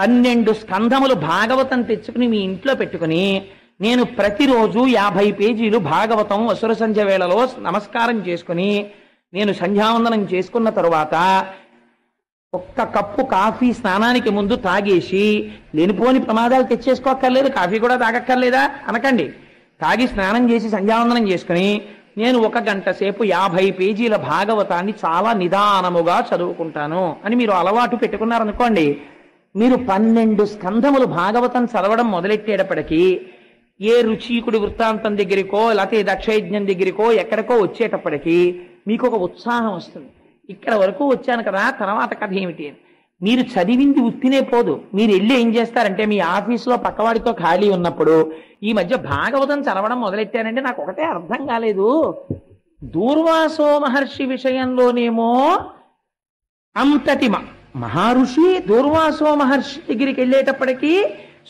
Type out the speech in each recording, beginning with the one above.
12 స్కంధములు భాగవతం తెచ్చుకుని మీ ఇంట్లో పెట్టుకుని నేను ప్రతిరోజు 50 పేజీలు భాగవతం అసుర సంధ్య వేళలో నమస్కారం చేసుకుని నేను సంధ్యావందనం చేసుకున్న తరువాత ఒక్క కప్పు కాఫీ స్నానానికి ముందు తాగేసి లేనిపోని ప్రమాదాలు తెచ్చేసుకోక్కర్లేదు, కాఫీ కూడా తాగక్కర్లేదా అనకండి. తాగి స్నానం చేసి సంధ్యావందనం చేసుకుని నేను 1 గంట సేపు 50 పేజీల భాగవతాన్ని చాలా నిదానముగా చదువుకుంటాను అని మీరు అలవాటు పెట్టుకున్నారనుకోండి, మీరు 12 స్కంధములు భాగవతం చదవడం మొదలెట్టేటప్పటికీ ఏ రుచీకుడి వృత్తాంతం దగ్గరికో లేకపోతే దక్షయజ్ఞం దగ్గరికో ఎక్కడికో వచ్చేటప్పటికీ మీకు ఒక ఉత్సాహం వస్తుంది. ఇక్కడ వరకు వచ్చాను కదా, తర్వాత కథ ఏమిటి అని. మీరు చదివింది ఉత్తినే పోదు. మీరు వెళ్ళి ఏం చేస్తారంటే మీ ఆఫీసులో పక్కవాడితో ఖాళీ ఉన్నప్పుడు ఈ మధ్య భాగవతం చదవడం మొదలెట్టానంటే నాకు ఒకటే అర్థం కాలేదు, దూర్వాసో మహర్షి విషయంలోనేమో అంతటి మహర్షి దూర్వాసో మహర్షి దగ్గరికి వెళ్ళేటప్పటికీ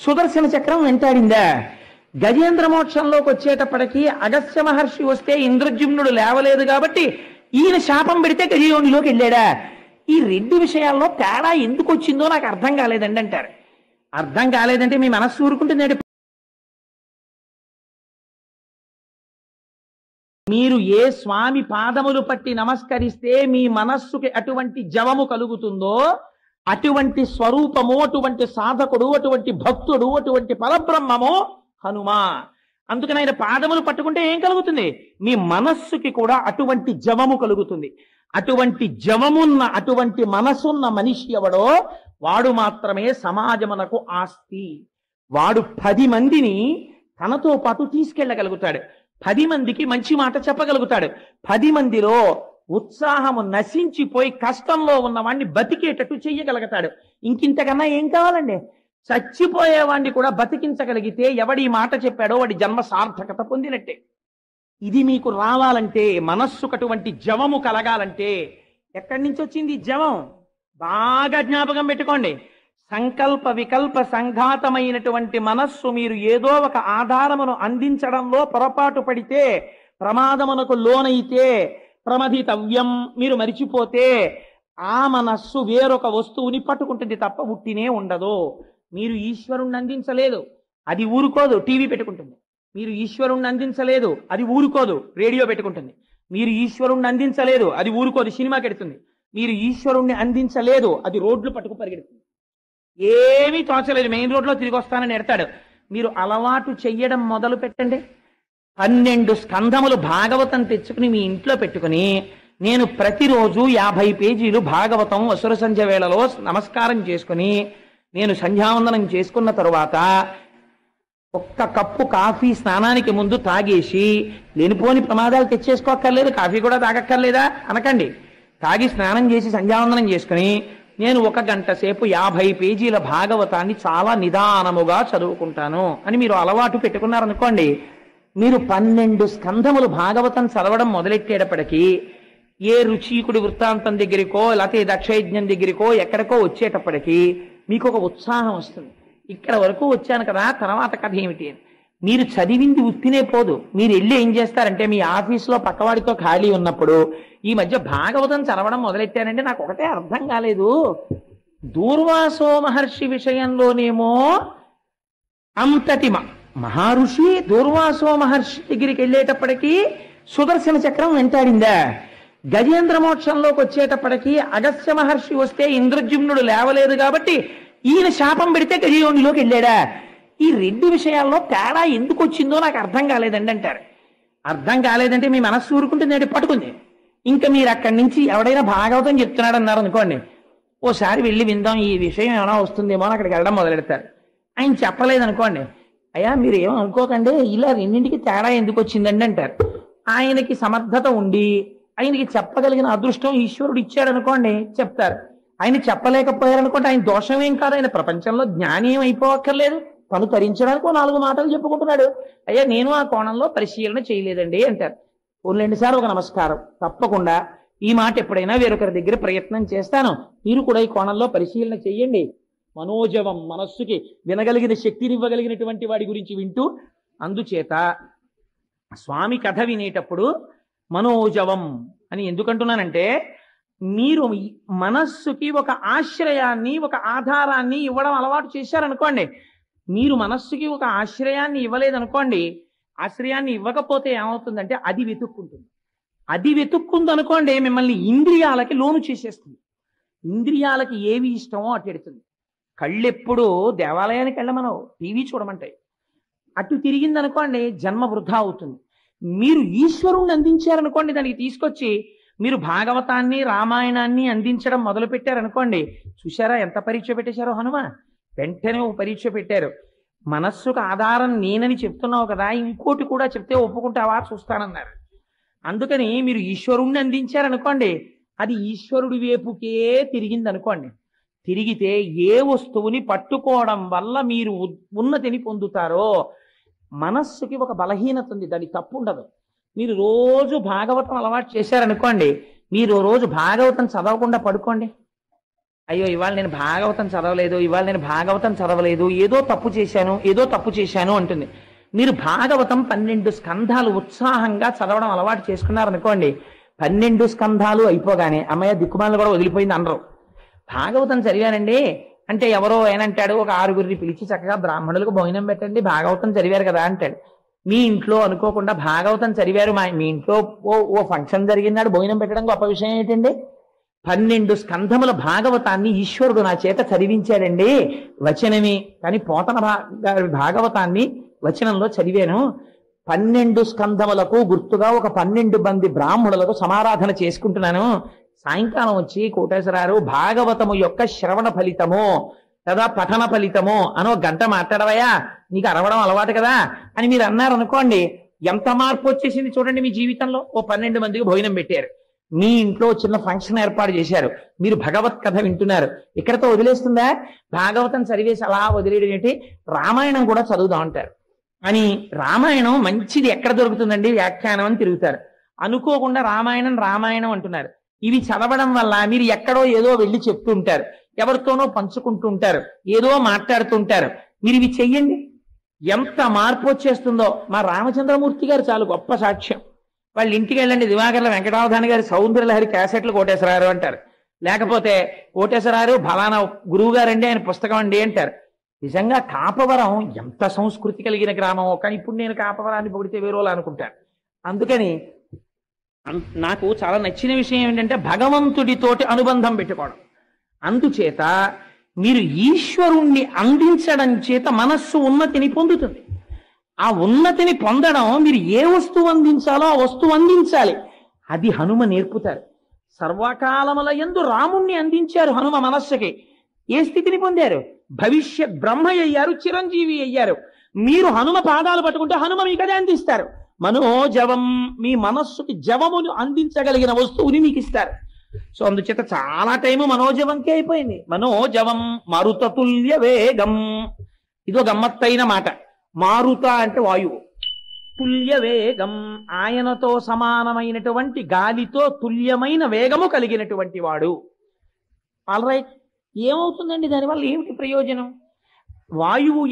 సుదర్శన చక్రం వెంటాడిందా, గజేంద్ర మోక్షంలోకి వచ్చేటప్పటికీ అగస్త్య మహర్షి వస్తే ఇంద్రజుమ్నుడు లేవలేదు కాబట్టి ఈయన శాపం పెడితే గజయోనిలోకి వెళ్ళాడా, ఈ 2 విషయాల్లో తేడా ఎందుకు వచ్చిందో నాకు అర్థం కాలేదండి అంటారు. అర్థం కాలేదంటే మీ మనస్సు ఊరుకుంటుంది. మీరు ఏ స్వామి పాదములు పట్టి నమస్కరిస్తే మీ మనస్సుకి అటువంటి జవము కలుగుతుందో అటువంటి స్వరూపము, అటువంటి సాధకుడు, అటువంటి భక్తుడు, అటువంటి పరబ్రహ్మము హనుమా. అందుకని ఆయన పాదములు పట్టుకుంటే ఏం కలుగుతుంది, మీ మనస్సుకి కూడా అటువంటి జవము కలుగుతుంది. అటువంటి జవమున్న అటువంటి మనసున్న మనిషి ఎవడో వాడు మాత్రమే సమాజమునకు ఆస్తి. వాడు 10 మందిని తనతో పాటు తీసుకెళ్ళగలుగుతాడు, 10 మందికి మంచి మాట చెప్పగలుగుతాడు, 10 మందిలో ఉత్సాహము నశించిపోయి కష్టంలో ఉన్నవాడిని బతికేటట్టు చెయ్యగలుగుతాడు. ఇంకింతకన్నా ఏం కావాలండి? చచ్చిపోయేవాడిని కూడా బతికించగలిగితే ఎవడి మాట చెప్పాడో వాడి జన్మ సార్థకత పొందినట్టే. ఇది మీకు రావాలంటే, మనస్సుకు అటువంటి జవము కలగాలంటే ఎక్కడి నుంచి వచ్చింది జవం? బాగా జ్ఞాపకం పెట్టుకోండి. సంకల్ప వికల్ప సంఘాతమైనటువంటి మనస్సు మీరు ఏదో ఒక ఆధారమును అందించడంలో పొరపాటు పడితే, ప్రమాదమునకు లోనైతే, ప్రమదితవ్యం మీరు మరిచిపోతే ఆ మనస్సు వేరొక వస్తువుని పట్టుకుంటుంది తప్ప ఉట్టినే ఉండదు. మీరు ఈశ్వరుణ్ణి అందించలేదు, అది ఊరుకోదు, టీవీ పెట్టుకుంటుంది. మీరు ఈశ్వరుణ్ణి అందించలేదు, అది ఊరుకోదు, రేడియో పెట్టుకుంటుంది. మీరు ఈశ్వరుణ్ణి అందించలేదు, అది ఊరుకోదు, సినిమాకి ఎడుతుంది. మీరు ఈశ్వరుణ్ణి అందించలేదు, అది రోడ్లు పట్టుకు పరిగెడుతుంది. ఏమీ తోచలేదు, మెయిన్ రోడ్లో తిరిగి వస్తానని ఎడతాడు. మీరు అలవాటు చెయ్యడం మొదలు పెట్టండి. 12 స్కంధములు భాగవతం తెచ్చుకుని మీ ఇంట్లో పెట్టుకుని నేను ప్రతిరోజు 50 పేజీలు భాగవతం అసుర సంధ్య వేళలో నమస్కారం చేసుకుని నేను సంధ్యావందనం చేసుకున్న తరువాత ఒక్క కప్పు కాఫీ స్నానానికి ముందు తాగేసి లేనిపోని ప్రమాదాలు తెచ్చేసుకోక్కర్లేదు, కాఫీ కూడా తాగక్కర్లేదా అనకండి. తాగి స్నానం చేసి సంధ్యావందనం చేసుకుని నేను 1 గంట సేపు 50 పేజీల భాగవతాన్ని చాలా నిదానముగా చదువుకుంటాను అని మీరు అలవాటు పెట్టుకున్నారనుకోండి, మీరు 12 స్కంధములు భాగవతం చదవడం మొదలెట్టేటప్పటికీ ఏ రుచీకుడి వృత్తాంతం దగ్గరికో లేకపోతే దక్షయజ్ఞం దగ్గరికో ఎక్కడికో వచ్చేటప్పటికీ మీకు ఒక ఉత్సాహం వస్తుంది. ఇక్కడ వరకు వచ్చాను కదా, తర్వాత కథ ఏమిటి అని. మీరు చదివింది ఉత్తినే పోదు. మీరు వెళ్ళి ఏం చేస్తారంటే మీ ఆఫీసులో పక్కవాడితో ఖాళీ ఉన్నప్పుడు ఈ మధ్య భాగవతం చదవడం మొదలెట్టానంటే నాకు ఒకటే అర్థం కాలేదు, దూర్వాసో మహర్షి విషయంలోనేమో అంతటి మహర్షి దూర్వాసో మహర్షి దగ్గరికి వెళ్ళేటప్పటికీ సుదర్శన చక్రం వెంటాడిందా, గజేంద్ర మోక్షంలోకి వచ్చేటప్పటికీ అగస్త్య మహర్షి వస్తే ఇంద్రజుమ్నుడు లేవలేదు కాబట్టి ఈయన శాపం పెడితే గజయోనిలోకి వెళ్ళాడా, ఈ 2 విషయాల్లో తేడా ఎందుకు వచ్చిందో నాకు అర్థం కాలేదండి అంటారు. అర్థం కాలేదంటే మీ మనస్సు ఊరుకుంటుంది, పట్టుకుంది. ఇంకా మీరు అక్కడి నుంచి ఎవడైనా భాగవతం చెప్తున్నాడు అన్నారు అనుకోండి, ఓసారి వెళ్ళి విందాం ఈ విషయం ఏమైనా వస్తుందేమో అని అక్కడికి వెళ్ళడం మొదలెడతారు. ఆయన చెప్పలేదు అనుకోండి, అయ్యా మీరు ఏమో అనుకోకండి ఇలా 2ంటికి తేడా ఎందుకు వచ్చిందండి అంటారు. ఆయనకి సమర్థత ఉండి ఆయనకి చెప్పగలిగిన అదృష్టం ఈశ్వరుడు ఇచ్చాడు అనుకోండి, చెప్తారు. ఆయన చెప్పలేకపోయారనుకోండి ఆయన దోషమేం కాదు, ఆయన ప్రపంచంలో జ్ఞాని ఏం అయిపోవక్కర్లేదు, తను తరించడానికి 4 మాటలు చెప్పుకుంటున్నాడు. అయ్యా నేను ఆ కోణంలో పరిశీలన చేయలేదండి అంటారు. ఓన్లండి సార్ ఒక నమస్కారం, తప్పకుండా ఈ మాట ఎప్పుడైనా వేరొకరి దగ్గర ప్రయత్నం చేస్తాను, మీరు కూడా ఈ కోణంలో పరిశీలన చెయ్యండి. మనోజవం మనస్సుకి వినగలిగిన శక్తిని ఇవ్వగలిగినటువంటి వాడి గురించి వింటూ, అందుచేత స్వామి కథ వినేటప్పుడు మనోజవం అని ఎందుకంటున్నానంటే మీరు మనస్సుకి ఒక ఆశ్రయాన్ని, ఒక ఆధారాన్ని ఇవ్వడం అలవాటు చేశారనుకోండి. మీరు మనస్సుకి ఒక ఆశ్రయాన్ని ఇవ్వలేదనుకోండి, ఆశ్రయాన్ని ఇవ్వకపోతే ఏమవుతుందంటే అది వెతుక్కుంటుంది. అది వెతుక్కుంది అనుకోండి, మిమ్మల్ని ఇంద్రియాలకి లోను చేసేస్తుంది. ఇంద్రియాలకి ఏవి ఇష్టమో అటు ఎడుతుంది. కళ్ళెప్పుడు దేవాలయానికి వెళ్ళమనో, టీవీ చూడమంటాయి. అటు తిరిగింది అనుకోండి, జన్మ వృధా అవుతుంది. మీరు ఈశ్వరుణ్ణి అందించారనుకోండి, దానికి తీసుకొచ్చి మీరు భాగవతాన్ని, రామాయణాన్ని అందించడం మొదలు పెట్టారనుకోండి, చూశారా ఎంత పరీక్ష పెట్టేశారో హనుమ. వెంటనే ఒక పరీక్ష పెట్టారు. మనస్సుకు ఆధారం నేనని చెప్తున్నావు కదా, ఇంకోటి కూడా చెప్తే ఒప్పుకుంటావా చూస్తానన్నారు. అందుకని మీరు ఈశ్వరుణ్ణి అందించారనుకోండి, అది ఈశ్వరుడి వైపుకే తిరిగింది అనుకోండి. తిరిగితే ఏ వస్తువుని పట్టుకోవడం వల్ల మీరు ఉన్నతిని పొందుతారో, మనస్సుకి ఒక బలహీనత ఉంది, దానికి తప్పు ఉండదు. మీరు రోజు భాగవతం అలవాటు చేశారనుకోండి, మీరు రోజు భాగవతం చదవకుండా పడుకోండి. అయ్యో ఇవాళ నేను భాగవతం చదవలేదు, ఇవాళ నేను భాగవతం చదవలేదు, ఏదో తప్పు చేశాను అంటుంది. మీరు భాగవతం 12 స్కంధాలు ఉత్సాహంగా చదవడం అలవాటు చేసుకున్నారనుకోండి, 12 స్కంధాలు అయిపోగానే అమ్మయ్య దిక్కుమాలను కూడా వదిలిపోయింది అనరు. భాగవతం చదివానండి అంటే ఎవరో ఏనంటాడు, ఒక 6గురిని పిలిచి చక్కగా బ్రాహ్మణులకు భోజనం పెట్టండి, భాగవతం చదివారు కదా అంటాడు. మీ ఇంట్లో అనుకోకుండా భాగవతం చదివారు, మీ ఇంట్లో ఓ ఫంక్షన్ జరిగినాడు భోజనం పెట్టడం గొప్ప విషయం ఏంటండి? 12 స్కంధముల భాగవతాన్ని ఈశ్వరుడు నా చేత చదివించాడండి, వచనమే. కానీ పోతన భాగవతాన్ని వచనంలో చదివాను. 12 స్కంధములకు గుర్తుగా ఒక 12 మంది బ్రాహ్మణులకు సమారాధన చేసుకుంటున్నాను. సాయంకాలం వచ్చి కోటేశ్వరారు భాగవతము యొక్క శ్రవణ ఫలితము కదా పఠన ఫలితము అనో గంట మాట్లాడవయా, నీకు అరవడం అలవాటు కదా అని మీరు అన్నారు అనుకోండి, ఎంత మార్పు వచ్చేసింది చూడండి మీ జీవితంలో. ఓ 12 మందికి భోజనం పెట్టారు, మీ ఇంట్లో చిన్న ఫంక్షన్ ఏర్పాటు చేశారు, మీరు భగవత్ కథ వింటున్నారు. ఇక్కడతో వదిలేస్తుందా? భాగవతం చదివేసి అలా వదిలేయడం ఏంటి? రామాయణం కూడా చదువుదాం అంటారు. అని రామాయణం మంచిది ఎక్కడ దొరుకుతుందండి వ్యాఖ్యానం అని తిరుగుతారు. అనుకోకుండా రామాయణం అంటున్నారు. ఇవి చదవడం వల్ల మీరు ఎక్కడో ఏదో వెళ్ళి చెప్తుంటారు, ఎవరితోనో పంచుకుంటుంటారు, ఏదో మాట్లాడుతుంటారు. మీరు ఇవి చెయ్యండి, ఎంత మార్పు వచ్చేస్తుందో. మా రామచంద్రమూర్తి గారు చాలు గొప్ప సాక్ష్యం. వాళ్ళ ఇంటికి వెళ్ళండి, దివాకర్ల వెంకటావధాని గారి సౌందర్యలహరి క్యాసెట్లు కోటేశ్వరారు అంటారు, లేకపోతే కోటేశ్వరారు ఫలానా గురువు గారండి ఆయన పుస్తకం అండి అంటారు. నిజంగా కాపవరం ఎంత సంస్కృతి కలిగిన గ్రామమో. కానీ ఇప్పుడు నేను కాపవరాన్ని పొగిడితే వేరేలా అనుకుంటాను. అందుకని నాకు చాలా నచ్చిన విషయం ఏంటంటే భగవంతుడితోటి అనుబంధం పెట్టుకోవడం. అందుచేత మీరు ఈశ్వరుణ్ణి అందించడం చేత మనస్సు ఉన్నతిని పొందుతుంది. ఆ ఉన్నతిని పొందడం, మీరు ఏ వస్తువు అందించాలో ఆ వస్తువు అందించాలి. అది హనుమ నేర్పుతారు. సర్వకాలముల యందు రాముణ్ణి అందించారు హనుమ మనస్సుకి. ఏ స్థితిని పొందారు? భవిష్యత్ బ్రహ్మ అయ్యారు, చిరంజీవి అయ్యారు. మీరు హనుమ పాదాలు పట్టుకుంటే హనుమ మీకు అదే అందిస్తారు. మనోజవం, మీ మనస్సుకి జవమును అందించగలిగిన వస్తువుని మీకు ఇస్తారు. సో అందుచేత చాలా టైము మనోజవంకే అయిపోయింది. మనోజవం మారుతతుల్య వేగం, ఇదో గమ్మత్తైన మాట. మారుత అంటే వాయువు, తుల్య వేగం ఆయనతో సమానమైనటువంటి గాలితో తుల్యమైన వేగము కలిగినటువంటి వాడు. ఆల్ రైట్, ఏమవుతుందండి దానివల్ల? ఏమిటి ప్రయోజనం? వాయువు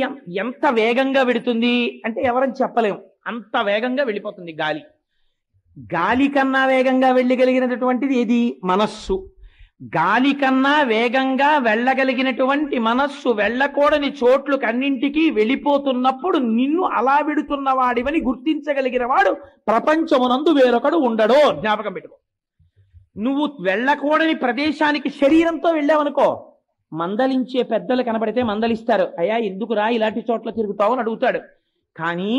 ఎంత వేగంగా వెడుతుంది అంటే ఎవరని చెప్పలేము, అంత వేగంగా వెళ్ళిపోతుంది గాలి. గాలి కన్నా వేగంగా వెళ్ళగలిగినటువంటిది ఏది? మనస్సు. గాలి కన్నా వేగంగా వెళ్ళగలిగినటువంటి మనస్సు వెళ్ళకూడని చోట్లకు అన్నింటికీ వెళ్ళిపోతున్నప్పుడు నిన్ను అలా వెడుతున్న వాడివని గుర్తించగలిగిన వాడు ప్రపంచమునందు వేరొకడు ఉండడో. జ్ఞాపకం పెట్టుకో. నువ్వు వెళ్ళకూడని ప్రదేశానికి శరీరంతో వెళ్ళావనుకో, మందలించే పెద్దలు కనబడితే మందలిస్తారు, అయ్యా ఎందుకురా ఇలాంటి చోట్ల తిరుగుతావు అని అడుగుతాడు. కానీ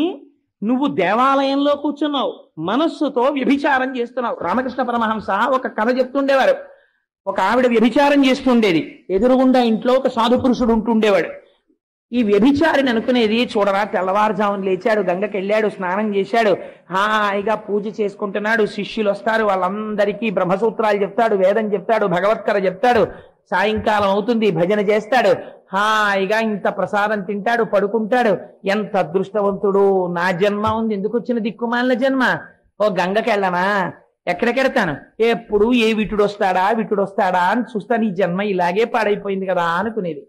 నువ్వు దేవాలయంలో కూర్చున్నావు, మనస్సుతో వ్యభిచారం చేస్తున్నావు. రామకృష్ణ పరమహంస ఒక కథ చెప్తుండేవారు. ఒక ఆవిడ వ్యభిచారం చేస్తుండేది, ఎదురుగుండా ఇంట్లో ఒక సాధు పురుషుడు ఉంటుండేవాడు. ఈ వ్యభిచారిని అనుకునేది, చూడరా తెల్లవారుజామున లేచాడు, గంగకి వెళ్ళాడు, స్నానం చేశాడు, హాయిగా పూజ చేసుకుంటున్నాడు, శిష్యులు వస్తారు, వాళ్ళందరికీ బ్రహ్మసూత్రాలు చెప్తాడు, వేదం చెప్తాడు, భగవత్కర చెప్తాడు, సాయంకాలం అవుతుంది భజన చేస్తాడు, హాయిగా ఇంత ప్రసాదం తింటాడు, పడుకుంటాడు. ఎంత అదృష్టవంతుడు, నా జన్మ ఉంది, ఎందుకు వచ్చిన దిక్కుమాలిన జన్మ? ఓ గంగకి వెళ్ళనా, ఎక్కడికెడతాను, ఎప్పుడు ఏ విటుడు వస్తాడా అని చూస్తాను, ఈ జన్మ ఇలాగే పాడైపోయింది కదా అనుకునేది.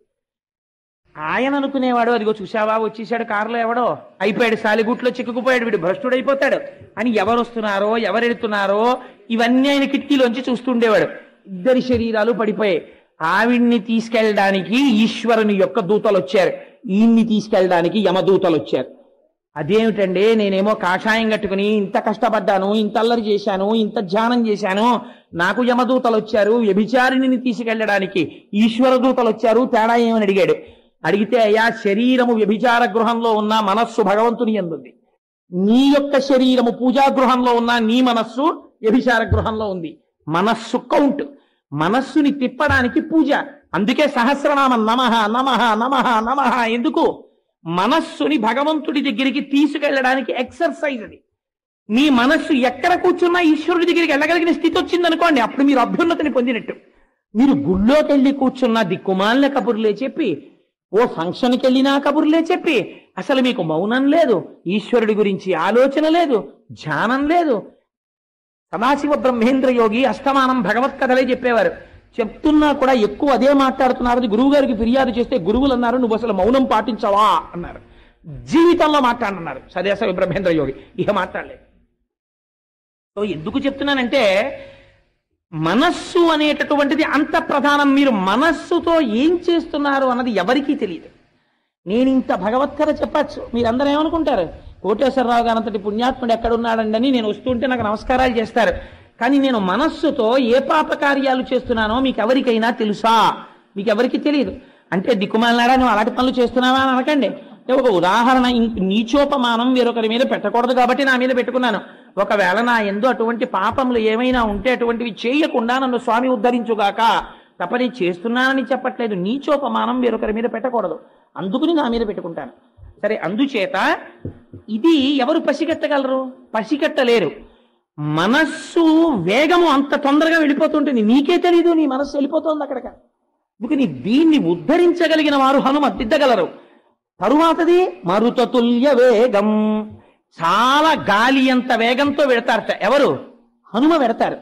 ఆయన అనుకునేవాడు, అదిగో చూసావా వచ్చేసాడు కారులో ఎవడో, అయిపోయాడు, సాలిగుట్లో చిక్కుకుపోయాడు, వీడు భ్రష్టుడైపోతాడు అని. ఎవరు వస్తున్నారో ఎవరు వెళుతున్నారో ఇవన్నీ ఆయన కిటికీలోంచి చూస్తుండేవాడు. ఇద్దరి శరీరాలు పడిపోయాయి. ఆవిడ్ని తీసుకెళ్ళడానికి ఈశ్వరుని యొక్క దూతలు వచ్చారు, ఈయన్ని తీసుకెళ్ళడానికి యమదూతలు వచ్చారు. అదేమిటండి, నేనేమో కాషాయం కట్టుకుని ఇంత కష్టపడ్డాను, ఇంత అల్లరి చేశాను, ఇంత ధ్యానం చేశాను, నాకు యమదూతలు వచ్చారు, వ్యభిచారిణిని తీసుకెళ్ళడానికి ఈశ్వర దూతలు వచ్చారు, తేడా ఏమని అడిగాడు. అడిగితే అయ్యా, శరీరము వ్యభిచార గృహంలో ఉన్న మనస్సు భగవంతుని యందుంది, నీ యొక్క శరీరము పూజా గృహంలో ఉన్న నీ మనస్సు వ్యభిచార గృహంలో ఉంది. మనస్సు కౌంట్, మనస్సుని తిప్పడానికి పూజ. అందుకే సహస్రనామం నమః నమః నమః నమః. ఎందుకు? మనస్సుని భగవంతుడి దగ్గరికి తీసుకెళ్ళడానికి ఎక్సర్సైజ్ అది. మీ మనస్సు ఎక్కడ కూర్చున్నా ఈశ్వరుడి దగ్గరికి వెళ్ళగలిగిన స్థితి వచ్చిందనుకోండి, అప్పుడు మీరు అభ్యున్నతిని పొందినట్టు. మీరు గుళ్ళోకి వెళ్ళి కూర్చున్న దిక్కుమాలిన కబుర్లే చెప్పి, ఓ ఫంక్షన్కి వెళ్ళినా కబుర్లే చెప్పి, అసలు మీకు మౌనం లేదు, ఈశ్వరుడి గురించి ఆలోచన లేదు, ధ్యానం లేదు. సదాశివ బ్రహ్మేంద్ర యోగి అస్తమానం భగవత్ కథలే చెప్పేవారు. చెప్తున్నా కూడా ఎక్కువ అదే మాట్లాడుతున్నారు. గురువు గారికి ఫిర్యాదు చేస్తే గురువులు అన్నారు, నువ్వు అసలు మౌనం పాటించవా అన్నారు. జీవితంలో మాట్లాడన్నారు సదాశివ బ్రహ్మేంద్ర యోగి, ఇక మాట్లాడలేదు. సో ఎందుకు చెప్తున్నానంటే, మనస్సు అనేటటువంటిది అంత ప్రధానం. మీరు మనస్సుతో ఏం చేస్తున్నారు అన్నది ఎవరికీ తెలియదు. నేను ఇంత భగవత్కథ చెప్పచ్చు, మీరందరూ ఏమనుకుంటారు, కోటేశ్వరరావు గారు అంతటి పుణ్యాత్ముడు ఎక్కడున్నాడండి అని నేను వస్తుంటే నాకు నమస్కారాలు చేస్తారు. కానీ నేను మనస్సుతో ఏ పాప కార్యాలు చేస్తున్నానో మీకు ఎవరికైనా తెలుసా? మీకు ఎవరికి తెలియదు. అంటే దిక్కుమాలనాడా నువ్వు అలాంటి పనులు చేస్తున్నావా అని అనకండి. ఒక ఉదాహరణ, నీచోపమానం వేరొకరి మీద పెట్టకూడదు కాబట్టి నా మీద పెట్టుకున్నాను. ఒకవేళ నా యందు అటువంటి పాపములు ఏమైనా ఉంటే అటువంటివి చేయకుండా నన్ను స్వామి ఉద్ధరించుగాక తప్ప నేను చేస్తున్నానని చెప్పట్లేదు. నీచోపమానం వేరొకరి మీద పెట్టకూడదు, అందుకుని నా మీద పెట్టుకుంటాను. సరే, అందుచేత ఇది ఎవరు పసిగట్టగలరు? పసిగట్టలేరు. మనస్సు వేగము అంత తొందరగా వెళ్ళిపోతుంటుంది, నీకే తెలీదు నీ మనస్సు వెళ్ళిపోతుంది అక్కడికి. అందుకని దీన్ని ఉద్ధరించగలిగిన వారు హనుమద్దిద్దగలరు. తరువాతది మరుతతుల్య వేగం, చాలా గాలి అంత వేగంతో వెడతారట. ఎవరు? హనుమ వెడతారు.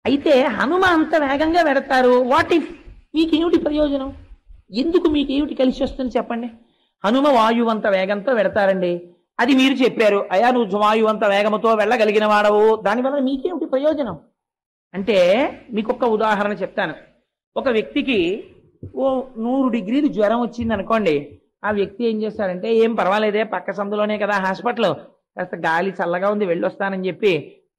అయితే హనుమ అంత వేగంగా వెడతారు, వాట్ ఇఫ్ మీకేమిటి ప్రయోజనం? ఎందుకు మీకేమిటి కలిసి వస్తుంది చెప్పండి? హనుమ వాయువంత వేగంతో వెడతారండి, అది మీరు చెప్పారు. అయ్యా నువ్వు వాయువంత వేగంతో వెళ్ళగలిగిన వాడవు, దానివల్ల మీకేమిటి ప్రయోజనం అంటే, మీకు ఒక ఉదాహరణ చెప్తాను. ఒక వ్యక్తికి ఓ 100 డిగ్రీలు జ్వరం వచ్చింది అనుకోండి. ఆ వ్యక్తి ఏం చేస్తాడంటే, ఏం పర్వాలేదే పక్క సందులోనే కదా హాస్పిటల్, కాస్త గాలి చల్లగా ఉంది వెళ్ళొస్తానని చెప్పి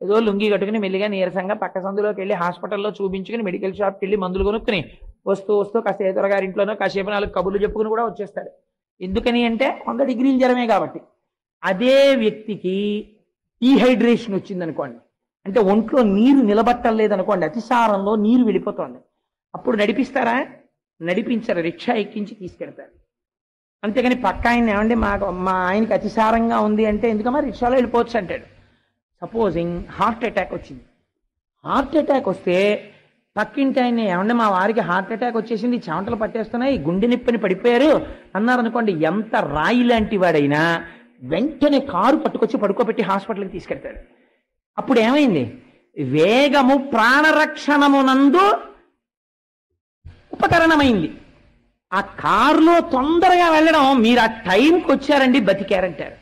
ఏదో లుంగి కట్టుకుని మెల్లిగా నీరసంగా పక్క సందులోకి వెళ్ళి హాస్పిటల్లో చూపించుకుని మెడికల్ షాప్కి వెళ్ళి మందులు కొనుక్కుని వస్తూ కాస్త ఏదొరగారింట్లోనో కాసేపు 4 కబుర్లు చెప్పుకుని కూడా వచ్చేస్తాడు. ఎందుకని అంటే 100 డిగ్రీల జ్వరమే కాబట్టి. అదే వ్యక్తికి డీహైడ్రేషన్ వచ్చింది అనుకోండి, అంటే ఒంట్లో నీరు నిలబట్టలేదనుకోండి, అతిసారంలో నీరు వెళ్ళిపోతుంది. అప్పుడు నడిపిస్తారా? నడిపించరు, రిక్షా ఎక్కించి తీసుకెడతారు. అంతేగాని పక్క ఆయన ఏమంటే మా ఆయనకి అతిసారంగా ఉంది అంటే, ఎందుకమ్మా రిక్షాలో వెళ్ళిపోవచ్చు అంటాడు. సపోజింగ్ హార్ట్ అటాక్ వచ్చింది. హార్ట్ అటాక్ వస్తే పక్కింటి ఆయన ఏమంటే మా వారికి హార్ట్ అటాక్ వచ్చేసింది, చెమటలు పట్టేస్తున్నాయి, గుండె నిప్పని పడిపోయారు అన్నారు అనుకోండి, ఎంత రాయి లాంటి వాడైనా వెంటనే కారు పట్టుకొచ్చి పడుకోబెట్టి హాస్పిటల్కి తీసుకెళ్తాడు. అప్పుడు ఏమైంది? వేగము ప్రాణరక్షణమునందు ఉపకరణమైంది. ఆ కారులో తొందరగా వెళ్ళడం, మీరు ఆ టైంకి వచ్చారండి బతికారంటారు.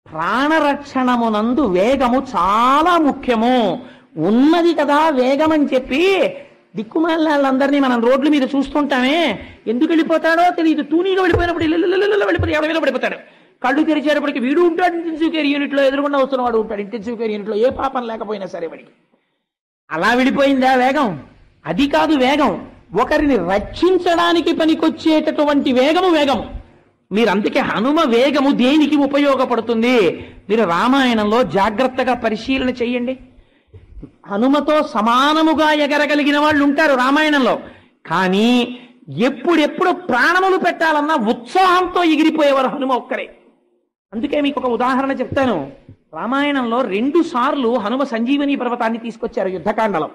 ప్రాణరక్షణమునందు వేగము చాలా ముఖ్యము. ఉన్నది కదా వేగం అని చెప్పి దిక్కుమాలిన వాళ్ళందరినీ మనం రోడ్ల మీద చూస్తుంటామే, ఎందుకు వెళ్ళిపోతాడో తెలియదు. తూనీగా వెళ్ళిపోయినప్పుడు వెళ్ళిపోయి ఎవరి మీద పడిపోతాడు. కళ్ళు తెరిచేటప్పటికి వీడు ఉంటాడు ఇంటెన్సివ్ కేర్ యూనిట్లో, ఎదురుకుండా వస్తున్న వాడు ఉంటాడు ఇంటెన్సివ్ కేర్ యూనిట్లో, ఏ పాపం లేకపోయినా సరే వాడికి. అలా వెళ్ళిపోయిందా వేగం? అది కాదు వేగం, ఒకరిని రక్షించడానికి పనికొచ్చేటటువంటి వేగము వేగము. మీరు అందుకే హనుమ వేగము దేనికి ఉపయోగపడుతుంది? మీరు రామాయణంలో జాగ్రత్తగా పరిశీలన చెయ్యండి. హనుమతో సమానముగా ఎగరగలిగిన వాళ్ళు ఉంటారు రామాయణంలో, కానీ ఎప్పుడెప్పుడు ప్రాణములు పెట్టాలన్నా ఉత్సాహంతో ఎగిరిపోయేవారు హనుమ ఒక్కరే. అందుకే మీకు ఒక ఉదాహరణ చెప్తాను. రామాయణంలో 2 సార్లు హనుమ సంజీవని పర్వతాన్ని తీసుకొచ్చారు యుద్ధకాండలో.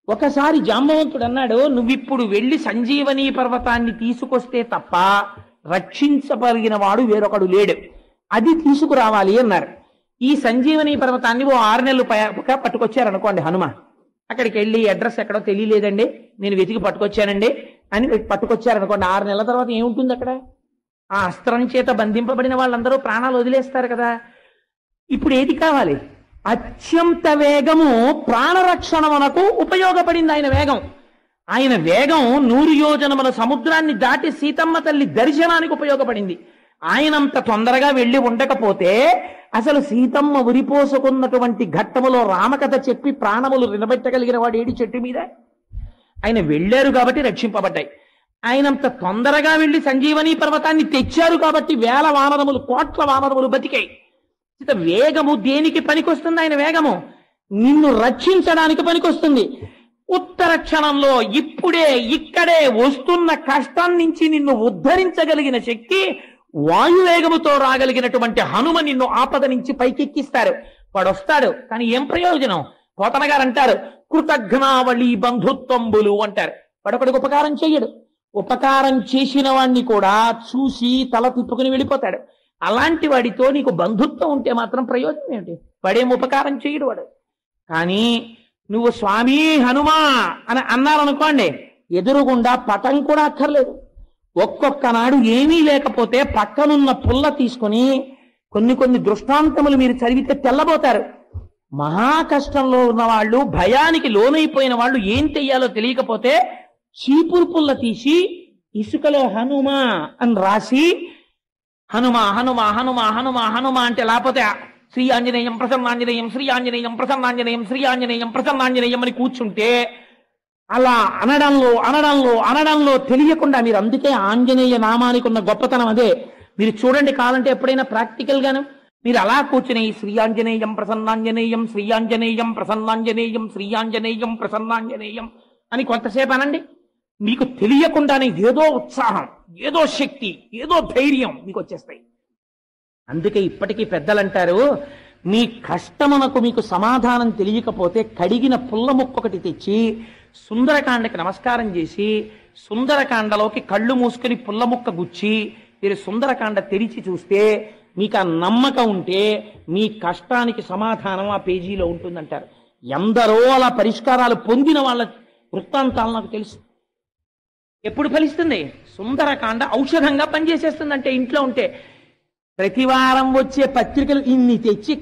ఒకసారి జాంబవంతుడు అన్నాడు, నువ్విప్పుడు వెళ్ళి సంజీవని పర్వతాన్ని తీసుకొస్తే తప్ప రక్షించగలిగిన వాడు వేరొకడు లేడు, అది తీసుకురావాలి అన్నారు. ఈ సంజీవని పర్వతాన్ని ఓ 6 నెలలు పట్టుకొచ్చారనుకోండి హనుమ. అక్కడికి వెళ్ళి అడ్రస్ ఎక్కడో తెలియలేదండి, నేను వెతికి పట్టుకొచ్చానండి అని పట్టుకొచ్చారనుకోండి. 6 నెలల తర్వాత ఏముంటుంది అక్కడ? ఆ అస్త్రం చేత బంధింపబడిన వాళ్ళందరూ ప్రాణాలు వదిలేస్తారు కదా. ఇప్పుడు ఏది కావాలి? అత్యంత వేగము ప్రాణరక్షణమునకు ఉపయోగపడింది ఆయన వేగం. ఆయన వేగం 100 యోజనముల సముద్రాన్ని దాటి సీతమ్మ తల్లి దర్శనానికి ఉపయోగపడింది. ఆయనంత తొందరగా వెళ్ళి ఉండకపోతే అసలు సీతమ్మ ఉరిపోసుకున్నటువంటి ఘట్టములో రామకథ చెప్పి ప్రాణములు నిలబెట్టగలిగిన వాడు ఏడి చెట్టు మీద? ఆయన వెళ్ళారు కాబట్టి రక్షింపబడ్డాయి. ఆయనంత తొందరగా వెళ్ళి సంజీవని పర్వతాన్ని తెచ్చారు కాబట్టి వేల వానరములు, కోట్ల వానరములు బతికాయి. వేగము దేనికి పనికొస్తుంది? ఆయన వేగము నిన్ను రక్షించడానికి పనికొస్తుంది. ఉత్తర క్షణంలో ఇప్పుడే ఇక్కడే వస్తున్న కష్టం నుంచి నిన్ను ఉద్ధరించగలిగిన శక్తి వాయువేగముతో రాగలిగినటువంటి హనుమ నిన్ను ఆపద నుంచి పైకెక్కిస్తారు. వాడు వస్తాడు, కానీ ఏం ప్రయోజనం? పోతన గారు అంటారు, కృతజ్ఞావళి బంధుత్వంబులు అంటారు. వాడొకడికి ఉపకారం చెయ్యడు. ఉపకారం చేసిన వాడిని కూడా చూసి తల తిప్పుకుని వెళ్ళిపోతాడు. అలాంటి వాడితో నీకు బంధుత్వం ఉంటే మాత్రం ప్రయోజనం ఏమిటి? వాడేం ఉపకారం చేయడు వాడు. కానీ నువ్వు స్వామి హనుమా అని అన్నారనుకోండి, ఎదురుగుండా పటం కూడా అక్కర్లేదు. ఒక్కొక్క నాడు ఏమీ లేకపోతే పక్కనున్న పుల్ల తీసుకుని కొన్ని దృష్టాంతములు మీరు చదివితే తెల్లబోతారు. మహా కష్టంలో ఉన్న వాళ్ళు, భయానికి లోనైపోయిన వాళ్ళు ఏం చెయ్యాలో తెలియకపోతే చీపురు పుల్ల తీసి ఇసుకలో హనుమ అని రాసి హనుమ హనుమ హనుమ హనుమ హనుమ అంటే, లేకపోతే శ్రీ ఆంజనేయం ప్రసన్నాంజనేయం, శ్రీ ఆంజనేయం ప్రసన్నాంజనేయం, శ్రీ ఆంజనేయం ప్రసన్నాంజనేయం అని కూర్చుంటే అలా అనడంలో అనడంలో అనడంలో తెలియకుండా మీరు, అందుకే ఆంజనేయ నామానికి ఉన్న గొప్పతనం అదే. మీరు చూడండి, కావాలంటే ఎప్పుడైనా ప్రాక్టికల్ గాను మీరు అలా కూర్చుని శ్రీ ఆంజనేయం ప్రసన్నాంజనేయం, శ్రీ ఆంజనేయం ప్రసన్నాంజనేయం, శ్రీ ఆంజనేయం ప్రసన్నాంజనేయం అని కొంతసేపు అనండి. మీకు తెలియకుండానే ఏదో ఉత్సాహం, ఏదో శక్తి, ఏదో ధైర్యం మీకు వచ్చేస్తాయి. అందుకే ఇప్పటికీ పెద్దలంటారు, మీ కష్టమునకు మీకు సమాధానం తెలియకపోతే కడిగిన పుల్ల ముక్కొకటి తెచ్చి సుందరకాండకి నమస్కారం చేసి సుందరకాండలోకి కళ్ళు మూసుకుని పుల్ల ముక్క గుచ్చి మీరు సుందరకాండ తెరిచి చూస్తే మీకు ఆ నమ్మకం ఉంటే మీ కష్టానికి సమాధానం ఆ పేజీలో ఉంటుందంటారు. ఎందరో అలా పరిష్కారాలు పొందిన వాళ్ళ వృత్తాంతాలు నాకు తెలుసు. ఎప్పుడు ఫలిస్తుంది? సుందరకాండ ఔషధంగా పనిచేసేస్తుందంటే ఇంట్లో ఉంటే. ప్రతివారం వచ్చే పత్రికలు ఇన్ని తెచ్చి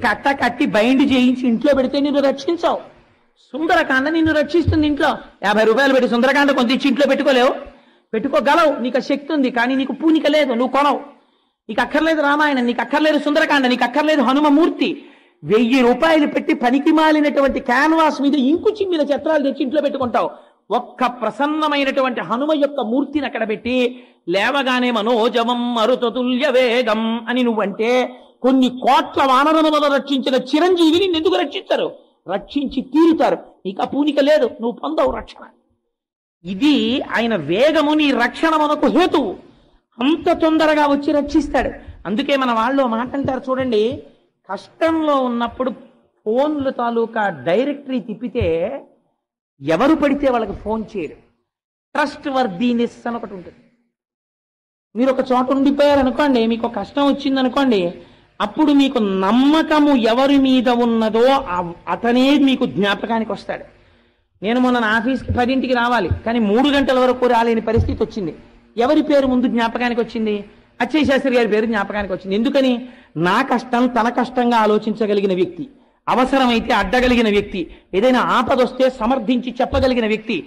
కట్టి బైండ్ చేయించి ఇంట్లో పెడితే నిన్ను రక్షించావు. సుందరకాండ నిన్ను రక్షిస్తుంది. ఇంట్లో 50 రూపాయలు పెట్టి సుందరకాండ కొంత ఇచ్చి ఇంట్లో పెట్టుకోలేవు? పెట్టుకోగలవు, నీకు శక్తి ఉంది. కానీ నీకు పూనిక లేదు, నువ్వు కొనవు. నీకు అక్కర్లేదు రామాయణం, నీకు అక్కర్లేదు సుందరకాండ, నీకు అక్కర్లేదు హనుమమూర్తి. 1000 రూపాయలు పెట్టి పనికి మాలినటువంటి క్యాన్వాస్ మీద ఇంకు చిమ్మిన చిత్రాలు తెచ్చి ఇంట్లో పెట్టుకుంటావు. ఒక్క ప్రసన్నమైనటువంటి హనుమ యొక్క మూర్తిని అక్కడ పెట్టి లేవగానే మనోజవం మరుతతుల్య వేగం అని నువ్వంటే కొన్ని కోట్ల వానరములను రక్షించిన చిరంజీవిని ఎందుకు రక్షిస్తారు? రక్షించి తీరుతారు. నీకు ఆ పూనిక లేదు, నువ్వు పొందవు రక్షణ. ఇది ఆయన వేగము నీ రక్షణ మనకు హేతువు. అంత తొందరగా వచ్చి రక్షిస్తాడు. అందుకే మన వాళ్ళు మాట అంటారు చూడండి, కష్టంలో ఉన్నప్పుడు ఫోన్లు తాలూకా డైరెక్టరీ తిప్పితే ఎవరు పడితే వాళ్ళకి ఫోన్ చేయరు. ట్రస్ట్ వర్దీనెస్ అని ఒకటి ఉంటుంది. మీరు ఒక చోట ఉండిపోయారనుకోండి, మీకు కష్టం వచ్చిందనుకోండి, అప్పుడు మీకు నమ్మకము ఎవరి మీద ఉన్నదో అతనే మీకు జ్ఞాపకానికి వస్తాడు. నేను మొన్న నా ఆఫీస్కి 10ంటికి రావాలి, కానీ 3 గంటల వరకు రాలేని పరిస్థితి వచ్చింది. ఎవరి పేరు ముందు జ్ఞాపకానికి వచ్చింది? అచ్చయ్య శాస్త్రి గారి పేరు జ్ఞాపకానికి వచ్చింది. ఎందుకని? నా కష్టం తన కష్టంగా ఆలోచించగలిగిన వ్యక్తి, అవసరమైతే అడ్డగలిగిన వ్యక్తి, ఏదైనా ఆపదొస్తే సమర్థించి చెప్పగలిగిన వ్యక్తి.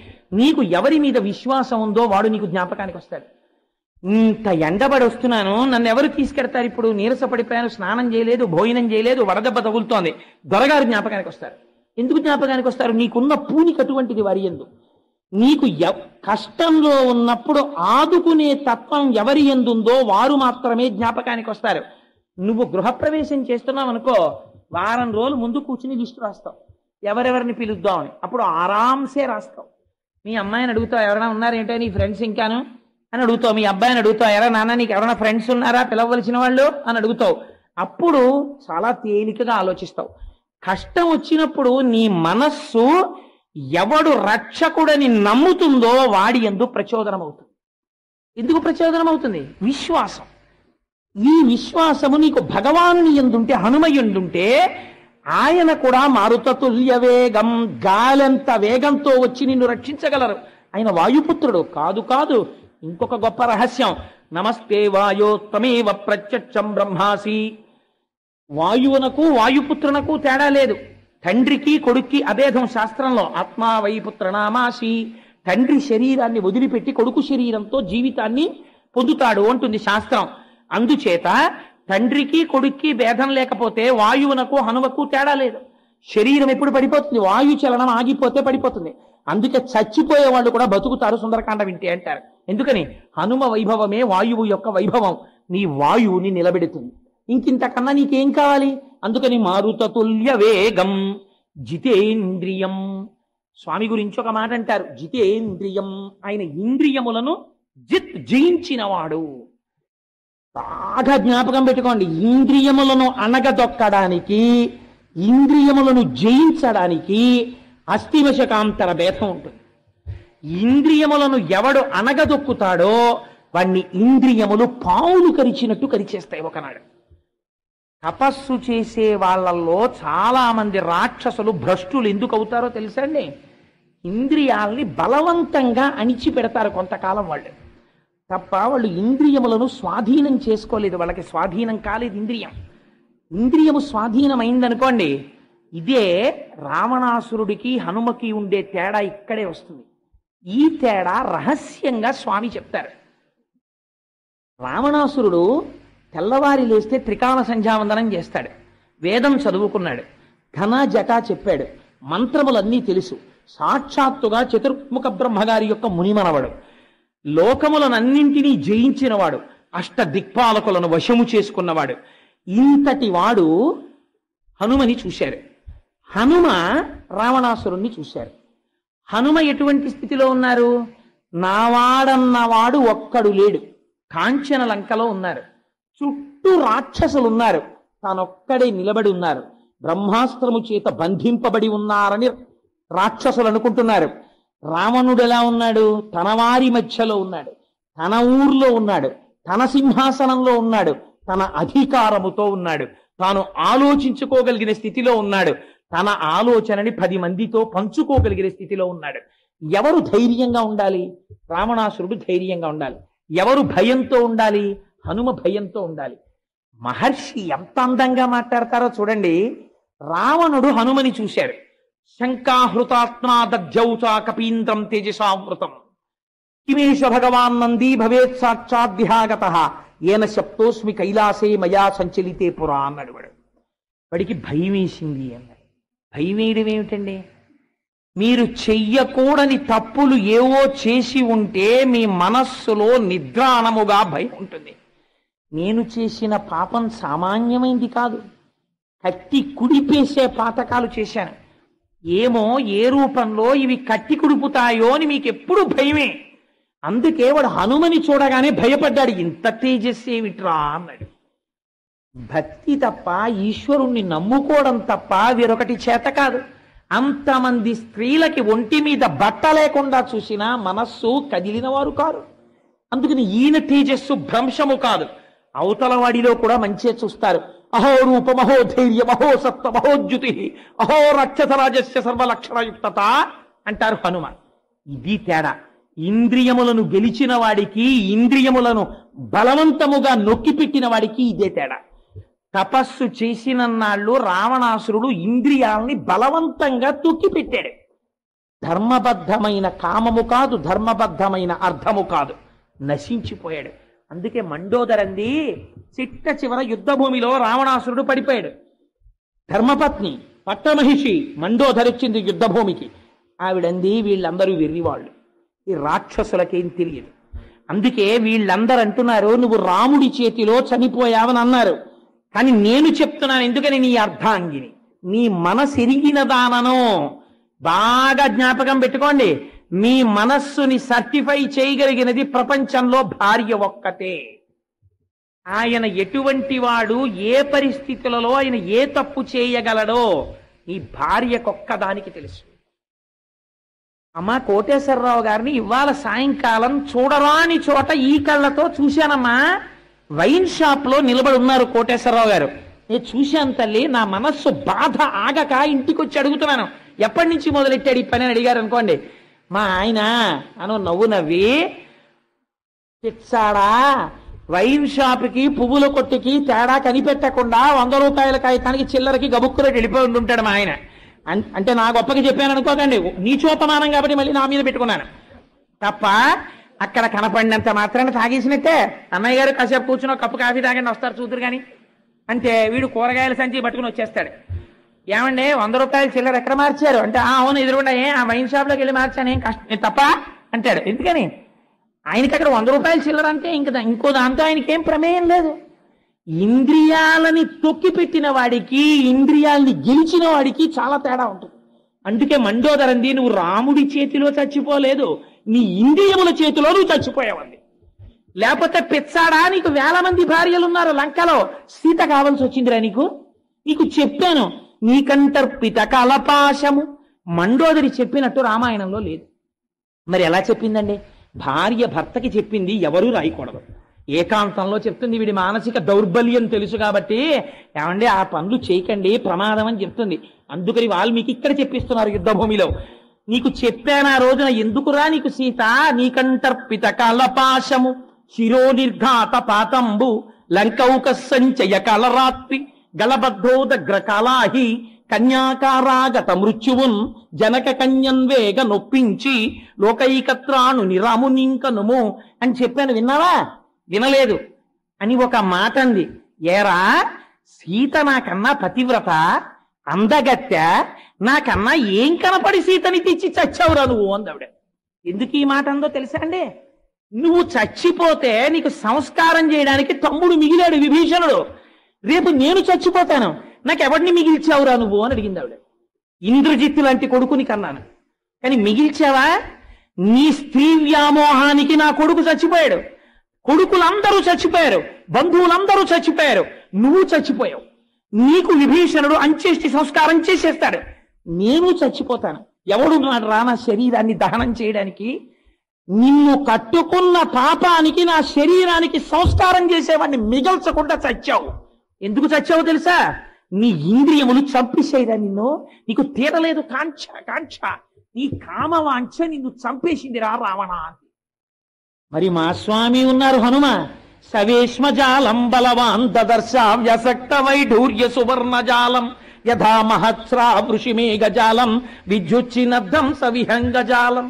నీకు ఎవరి మీద విశ్వాసం ఉందో వాడు నీకు జ్ఞాపకానికి వస్తాడు. ఇంత ఎండబడి వస్తున్నాను, నన్ను ఎవరు తీసుకెడతారు? ఇప్పుడు నీరసపడిపోయాను, స్నానం చేయలేదు, భోజనం చేయలేదు, వడదెబ్బ తగులుతోంది, దొరగారు జ్ఞాపకానికి వస్తారు. ఎందుకు జ్ఞాపకానికి వస్తారు? నీకున్న పూనికి అటువంటిది వారి యందు. నీకు కష్టంలో ఉన్నప్పుడు ఆదుకునే తత్వం ఎవరి యందుందో వారు మాత్రమే జ్ఞాపకానికి వస్తారు. నువ్వు గృహప్రవేశం చేస్తున్నావు అనుకో, వారం రోజులు ముందు కూర్చుని లిస్టు రాస్తావు, ఎవరెవరిని పిలుద్దామని. అప్పుడు ఆరాంసే రాస్తావు. మీ అమ్మాయిని అడుగుతావు, ఎవరైనా ఉన్నారేంటో నీ ఫ్రెండ్స్ ఇంకాను అని అడుగుతావు. మీ అబ్బాయిని అడుగుతావు, ఎరా నాన్న నీకు ఎవరైనా ఫ్రెండ్స్ ఉన్నారా పిలవలసిన వాళ్ళు అని అడుగుతావు. అప్పుడు చాలా తేలికగా ఆలోచిస్తావు. కష్టం వచ్చినప్పుడు నీ మనస్సు ఎవడు రక్షకుడని నమ్ముతుందో వాడి యందు ప్రచోదనం అవుతుంది. ఎందుకు ప్రచోదనం అవుతుంది? విశ్వాసం. ఈ విశ్వాసము నీకు భగవానుని యందుంటే, హనుమయుండుంటే ఆయన కూడా మారుతతుల్య వేగం, గాలంత వేగంతో వచ్చి నిన్ను రక్షించగలరు. ఆయన వాయుపుత్రుడు కాదు. ఇంకొక గొప్ప రహస్యం, నమస్తే వాయో త్వమేవ ప్రత్యక్షం బ్రహ్మాసి. వాయువునకు వాయుపుత్రునకు తేడా లేదు. తండ్రికి కొడుక్కి అభేదం శాస్త్రంలో. ఆత్మా వై పుత్రనామాసి, తండ్రి శరీరాన్ని వదిలిపెట్టి కొడుకు శరీరంతో జీవితాన్ని పొందుతాడు అంటుంది శాస్త్రం. అందుచేత తండ్రికి కొడుక్కి భేదం లేకపోతే వాయువునకు హనుమకు తేడా లేదు. శరీరం ఎప్పుడు పడిపోతుంది? వాయు చలనం ఆగిపోతే పడిపోతుంది. అందుకే చచ్చిపోయే వాళ్ళు కూడా బతుకుతారు సుందరకాండ వింటే అంటారు. ఎందుకని? హనుమ వైభవమే వాయువు యొక్క వైభవం. నీ వాయువుని నిలబెడుతుంది. ఇంకింతకన్నా నీకేం కావాలి? అందుకని మారుతతుల్య వేగం జితేంద్రియం. స్వామి గురించి ఒక మాట అంటారు, జితేంద్రియం. ఆయన ఇంద్రియములను జయించినవాడు. బాగా జ్ఞాపకం పెట్టుకోండి. ఇంద్రియములను అణగదొక్కడానికి, ఇంద్రియములను జయించడానికి అస్థివశకాంతర భేదం ఉంటుంది. ఇంద్రియములను ఎవడు అణగదొక్కుతాడో వాణ్ణి ఇంద్రియములు పావులు కరిచినట్టు కరిచేస్తాయి ఒకనాడు. తపస్సు చేసే వాళ్ళల్లో చాలా మంది రాక్షసులు భ్రష్టులు ఎందుకు అవుతారో తెలుసండి? ఇంద్రియాల్ని బలవంతంగా అణిచిపెడతారు కొంతకాలం వాళ్ళు తప్ప వాళ్ళు ఇంద్రియములను స్వాధీనం చేసుకోలేదు. వాళ్ళకి స్వాధీనం కాలేదు ఇంద్రియం. ఇంద్రియము స్వాధీనమైందనుకోండి, ఇదే రావణాసురుడికి హనుమకి ఉండే తేడా ఇక్కడే వస్తుంది. ఈ తేడా రహస్యంగా స్వామి చెప్తారు. రావణాసురుడు తెల్లవారి లేస్తే త్రికాల సంధ్యావందనం చేస్తాడు, వేదం చదువుకున్నాడు, ఘన జటా చెప్పాడు, మంత్రములన్నీ తెలుసు, సాక్షాత్తుగా చతుర్ముఖ బ్రహ్మగారి యొక్క మునిమనవడు, లోకములనన్నింటినీ జయించినవాడు, అష్ట దిక్పాలకులను వశము చేసుకున్నవాడు. ఇంతటి వాడు హనుమని చూశారు. హనుమ రావణాసురుణ్ణి చూశారు. హనుమ ఎటువంటి స్థితిలో ఉన్నారు? నావాడన్నవాడు ఒక్కడు లేడు. కాంచన లంకలో ఉన్నారు. చుట్టూ రాక్షసులు ఉన్నారు. తానొక్కడే నిలబడి ఉన్నారు. బ్రహ్మాస్త్రము చేత బంధింపబడి ఉన్నారని రాక్షసులు అనుకుంటున్నారు. రావణుడు ఎలా ఉన్నాడు? తన వారి మధ్యలో ఉన్నాడు, తన ఊర్లో ఉన్నాడు, తన సింహాసనంలో ఉన్నాడు, తన అధికారముతో ఉన్నాడు, తాను ఆలోచించుకోగలిగిన స్థితిలో ఉన్నాడు, తన ఆలోచనని 10 మందితో పంచుకోగలిగిన స్థితిలో ఉన్నాడు. ఎవరు ధైర్యంగా ఉండాలి? రావణాసురుడు ధైర్యంగా ఉండాలి. ఎవరు భయంతో ఉండాలి? హనుమ భయంతో ఉండాలి. మహర్షి ఎంత అందంగా మాట్లాడతారో చూడండి. రావణుడు హనుమని చూశారు. శంకాహృతాత్మా దధ్యౌచా కపీంద్రం తేజసావృతం కిమేష భగవాన్ నందీ భవేత్ సాక్షాద్విహాగతః ఏన శప్తోస్మి కైలాసే మయా సంచలితే పురా అన్నాడు వాడు. వాడికి భయం వేసింది అన్నాడు. భయం వేయడం ఏమిటండి? మీరు చెయ్యకూడని తప్పులు ఏవో చేసి ఉంటే మీ మనస్సులో నిద్రాణముగా భయం ఉంటుంది. నేను చేసిన పాపం సామాన్యమైంది కాదు. కత్తి కుడిపేసే పాతకాలు చేశాను. ఏమో ఏ రూపంలో ఇవి కత్తి కుడుపుతాయో అని మీకు ఎప్పుడు భయమే. అందుకే వాడు హనుమని చూడగానే భయపడ్డాడు. ఇంత తేజస్సు ఏమిట్రా అన్నాడు. భక్తి తప్ప, ఈశ్వరుణ్ణి నమ్ముకోవడం తప్ప వేరొకటి చేత కాదు. అంతమంది స్త్రీలకి ఒంటి మీద బట్ట లేకుండా చూసినా మనస్సు కదిలిన వారు కారు. అందుకని ఈయన తేజస్సు భ్రంశము కాదు. అవతల వాడిలో కూడా మంచిగా చూస్తారు. అహో రూపం, అహో ధైర్యం, అహో సత్వం, అహోద్యుతి, అహో రాక్షసరాజస్య సర్వలక్షణయుక్తత అంటారు హనుమ. ఇది తేడా. ఇంద్రియములను గెలిచిన వాడికి, ఇంద్రియములను బలవంతముగా నొక్కిపెట్టిన వాడికి ఇదే తేడా. తపస్సు చేసిన నాళ్ళు రావణాసురుడు ఇంద్రియాలని బలవంతంగా తొక్కిపెట్టాడు. ధర్మబద్ధమైన కామము కాదు, ధర్మబద్ధమైన అర్థము కాదు, నశించిపోయాడు. అందుకే మండోదరంది చిట్ట చివర యుద్ధ భూమిలో రావణాసురుడు పడిపోయాడు. ధర్మపత్ని పట్టమహిషి మండోదరొచ్చింది యుద్ధ భూమికి. ఆవిడంది వీళ్ళందరూ వెర్రివాళ్ళు, ఈ రాక్షసులకేం తెలియదు. అందుకే వీళ్ళందరూ అంటున్నారు నువ్వు రాముడి చేతిలో చనిపోయావని అన్నారు. కానీ నేను చెప్తున్నాను, ఎందుకని నీ అర్ధాంగిని, నీ మనసెరిగిన దానను బాగా జ్ఞాపకం పెట్టుకోండి. మీ మనస్సుని సర్టిఫై చేయగలిగినది ప్రపంచంలో భార్య ఒక్కతే. ఆయన ఎటువంటి వాడు, ఏ పరిస్థితులలో ఆయన ఏ తప్పు చేయగలడో ఈ భార్యకొక్కదానికి తెలుసు. అమ్మా కోటేశ్వరరావు గారిని ఇవాళ సాయంకాలం చూడరాని చోట ఈ కళ్ళతో చూశానమ్మా. వైన్ షాప్ లో నిలబడి ఉన్నారు కోటేశ్వరరావు గారు. నేను చూశాను తల్లి, నా మనస్సు బాధ ఆగక ఇంటికి వచ్చి అడుగుతున్నాను, ఎప్పటి నుంచి మొదలెట్టాడు ఈ పని అని అడిగారు అనుకోండి. మా ఆయన నవ్వు నవ్వి, పిచ్చాడా, వైన్ షాప్కి పువ్వుల కొట్టుకి తేడా కనిపెట్టకుండా 100 రూపాయల కాగితానికి చిల్లరకి గబుక్కులో వెళ్ళిపోయి ఉంటాడు మా ఆయన. అంటే నా గొప్పకి చెప్పాను అనుకోకండి, నీచోపమానం కాబట్టి మళ్ళీ నా మీద పెట్టుకున్నాను తప్ప. అక్కడ కనపడినంత మాత్రాన్ని తాగేసినట్టే. అన్నయ్య గారు కాసేపు కూర్చుని ఒక కప్పు కాఫీ తాగండి వస్తారు చూద్దరు కానీ అంటే వీడు కూరగాయల సంచి పట్టుకుని వచ్చేస్తాడు. ఏమండి 100 రూపాయలు చిల్లర ఎక్కడ మార్చారు అంటే, అవును ఎదురుకుండా ఆ వైన్ షాప్లోకి వెళ్ళి మార్చాను, ఏం కష్టం తప్ప అంటాడు. ఎందుకని? ఆయనకి అక్కడ 100 రూపాయలు చిల్లర అంటే ఇంకో దాంతో ఆయనకి ఏం ప్రమేయం లేదు. ఇంద్రియాలని తొక్కిపెట్టిన వాడికి ఇంద్రియాలని గెలిచిన వాడికి చాలా తేడా ఉంటుంది. అందుకే మండోదరంది, నువ్వు రాముడి చేతిలో చచ్చిపోలేదు, నీ ఇంద్రియముల చేతిలో నువ్వు చచ్చిపోయావంది. లేకపోతే పిచ్చాడా, నీకు 1000 మంది భార్యలు ఉన్నారు లంకలో, సీత కావాల్సి వచ్చిందిరా నీకు చెప్పాను. నీకంటర్పిత కలపాశము మండోదరి చెప్పినట్టు రామాయణంలో లేదు. మరి ఎలా చెప్పిందండి? భార్య భర్తకి చెప్పింది ఎవరూ రాయకూడదు, ఏకాంతంలో చెప్తుంది. వీడి మానసిక దౌర్బల్యం తెలుసు కాబట్టి, ఏమండి ఆ పనులు చేయకండి ప్రమాదం అని చెప్తుంది. అందుకని వాల్మీకి ఇక్కడ చెప్పిస్తున్నారు యుద్ధభూమిలో. నీకు చెప్పాను ఆ రోజున, ఎందుకురా నీకు సీత, నీకంటర్పిత కలపాశము శిరోనిర్ఘాత పాతంబు లంకౌక సంచయ కలరాత్రి గలబద్ధోదగ్ర కలాహి కన్యాకారాగత మృత్యువున్ జనక కన్యన్వేగ నొప్పించి లోకైకత్రాను నిరామునింకనుము అని చెప్పాను. విన్నావా? వినలేదు అని ఒక మాట అంది. ఏరా సీత నాకన్నా పతివ్రత అందగత్య, నాకన్నా ఏం కనపడి సీతని తెచ్చి చచ్చావురా నువ్వు అందావిడ. ఎందుకు ఈ మాట అందో తెలుసా అండి? నువ్వు చచ్చిపోతే నీకు సంస్కారం చేయడానికి తమ్ముడు మిగిలాడు విభీషణుడు. రేపు నేను చచ్చిపోతాను, నాకెవడిని మిగిల్చావురా నువ్వు అని అడిగింది ఆవిడ. ఇంద్రజిత్తు లాంటి కొడుకుని కన్నాను, కానీ మిగిల్చావా? నీ స్త్రీ వ్యామోహానికి నా కొడుకు చచ్చిపోయాడు, కొడుకులందరూ చచ్చిపోయారు, బంధువులందరూ చచ్చిపోయారు, నువ్వు చచ్చిపోయావు. నీకు విభీషణుడు అంచేష్టి సంస్కారం చేసేస్తాడు, నేను చచ్చిపోతాను. ఎవడున్నాడు రా నా శరీరాన్ని దహనం చేయడానికి? నిన్ను కట్టుకున్న పాపానికి నా శరీరానికి సంస్కారం చేసేవాడిని మిగల్చకుండా చచ్చావు. ఎందుకు చచ్చావో తెలుసా? నీ ఇంద్రియములు చంపేసేదా నిన్ను. నీకు తీరలేదు కాంక్ష, నీ కామవాంఛ నిన్ను చంపేసింది రా రావణ. మరి మా స్వామి ఉన్నారు హనుమ. సవేష్మజాలం బలవాన్ దదర్శ వ్యసక్త వైఢూర్య సువర్ణజాలం యథా మహత్స్రా వృషిమేఘజాలం విద్యుచ్చినద్ధం సవిహంగజాలం.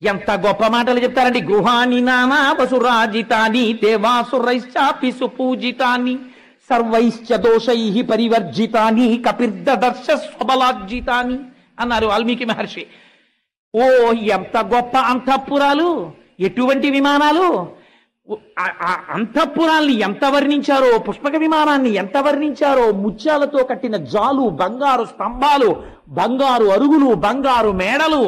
ఎంత గొప్ప మాటలు చెప్తారండి. గృహాని నానా వసురాజితాని దేవాసురైశ్చాపి సుపూజితాని సర్వైశ్చ దోషై పరివర్జితాని కపిర్దర్శ స్వబలార్జితాని అన్నారు వాల్మీకి మహర్షి. ఓ ఎంత గొప్ప అంతఃపురాలు, ఎటువంటి విమానాలు! అంతఃపురాల్ని ఎంత వర్ణించారో, పుష్పక విమానాన్ని ఎంత వర్ణించారో. ముత్యాలతో కట్టిన జాలు, బంగారు స్తంభాలు, బంగారు అరుగులు, బంగారు మేడలు,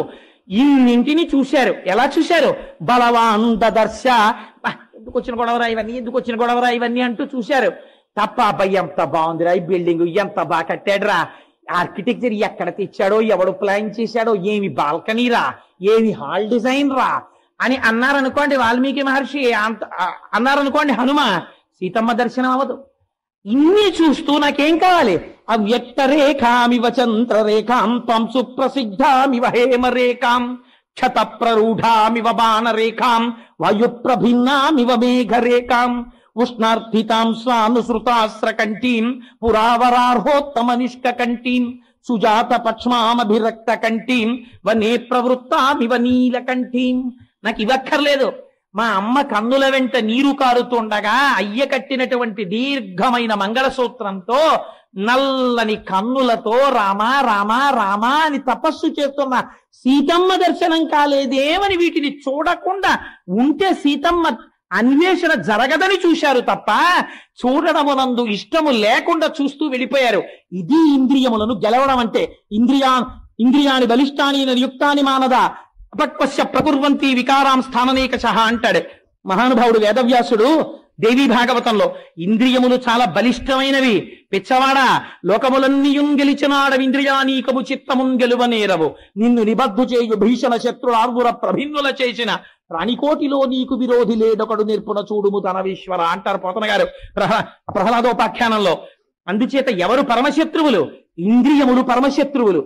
ఇన్నింటిని చూశారు. ఎలా చూశారు? బలవాన్ దదర్శ. ఎందుకు వచ్చిన గొడవరా ఇవన్నీ అంటూ చూశారు తప్ప, అబ్బాయి ఎంత బాగుందిరా ఈ బిల్డింగ్, ఎంత బాగా కట్టాడురా, ఆర్కిటెక్చర్ ఎక్కడ తెచ్చాడో, ఎవడు ప్లాన్ చేశాడో, ఏమి బాల్కనీరా, ఏమి హాల్ డిజైన్ రా అని అన్నారనుకోండి వాల్మీకి మహర్షి, అన్నారనుకోండి హనుమ, సీతమ్మ దర్శనం అవ్వదు. ఇన్ని చూస్తూ నాకేం కావాలి? అవ్యక్త రేఖామివ చంద్రరేఖాం త్వం సుప్రసిద్ధామివ హేమరేఖాం క్షత ప్రరూఢామివ బాణరేఖాం వాయుప్రభిన్నామివ మేఘరేఖాం ఉష్ణార్థితాం స్వానుసృతాస్రకంఠీం పురావరార్హోత్తమ నిష్కంఠీం సుజాత పక్ష్మామభిరక్త కంఠీం వనే ప్రవృత్తామివ నీలకంఠీం. నాకు ఇవక్కర్లేదు. మా అమ్మ కన్నుల వెంట నీరు కారుతుండగా అయ్య కట్టినటువంటి దీర్ఘమైన మంగళసూత్రంతో నల్లని కన్నులతో రామా రామా రామా అని తపస్సు చేస్తున్న సీతమ్మ దర్శనం కాలేదేమని వీటిని చూడకుండా ఉంటే సీతమ్మ అన్వేషణ జరగదని చూశారు తప్ప, చూడడమునందు ఇష్టము లేకుండా చూస్తూ వెళ్ళిపోయారు. ఇది ఇంద్రియములను గెలవడం అంటే. ఇంద్రియాని బలిష్టాని యుక్తాని మానద అపక్వస్య ప్రకుర్వంతి వికారాం స్థాననేకశ అంటాడు మహానుభావుడు వేదవ్యాసుడు దేవీ భాగవతంలో. ఇంద్రియములు చాలా బలిష్టమైనవి. పిచ్చవాడా, లోకములన్నీయున్ గెలిచినాడవింద్రియానీకము చిత్తమున్ గెలువనేరవు నిన్ను నిబద్ధు చేయు భీషణ శత్రులార్వుర ప్రభిన్నుల చేసిన ప్రాణికోటిలో నీకు విరోధి లేడొకడు నిర్పుణ చూడుము తనవీశ్వర అంటారు పోతన గారు ప్రహ్లాదోపాఖ్యానంలో. అందుచేత ఎవరు పరమశత్రువులు? ఇంద్రియములు పరమశత్రువులు.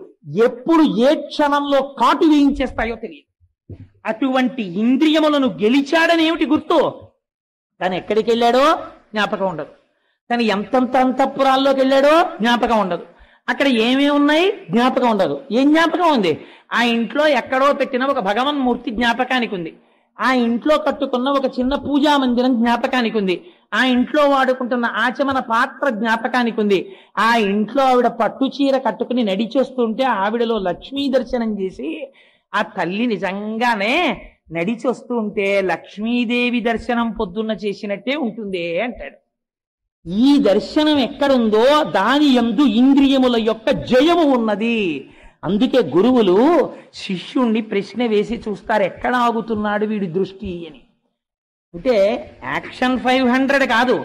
ఎప్పుడు ఏ క్షణంలో కాటు వేయించేస్తాయో తెలియదు. అటువంటి ఇంద్రియములను గెలిచాడని ఏమిటి గుర్తు? తను ఎక్కడికి వెళ్ళాడో జ్ఞాపకం ఉండదు, తను ఎంతంత అంతఃపురాల్లోకి వెళ్ళాడో జ్ఞాపకం ఉండదు. అక్కడ ఏమేమి ఉన్నాయి జ్ఞాపకం ఉండదు. ఏం జ్ఞాపకం ఉంది? ఆ ఇంట్లో ఎక్కడో పెట్టిన ఒక భగవన్మూర్తి జ్ఞాపకానికి ఉంది. ఆ ఇంట్లో కట్టుకున్న ఒక చిన్న పూజా మందిరం జ్ఞాపకానికి ఉంది. ఆ ఇంట్లో వాడుకుంటున్న ఆచమన పాత్ర జ్ఞాపకానికి ఉంది. ఆ ఇంట్లో ఆవిడ పట్టు చీర కట్టుకుని నడిచొస్తుంటే ఆవిడలో లక్ష్మీ దర్శనం చేసి ఆ తల్లి నిజంగానే నడిచొస్తూ ఉంటే లక్ష్మీదేవి దర్శనం పొద్దున్న చేసినట్టే ఉంటుంది అంటాడు. ఈ దర్శనం ఎక్కడుందో దాని యందు ఇంద్రియముల యొక్క జయము ఉన్నది. అందుకే గురువులు శిష్యుణ్ణి ప్రశ్న వేసి చూస్తారు, ఎక్కడ ఆగుతున్నాడు వీడి దృష్టి అని. అంటే యాక్షన్ 500 కాదు,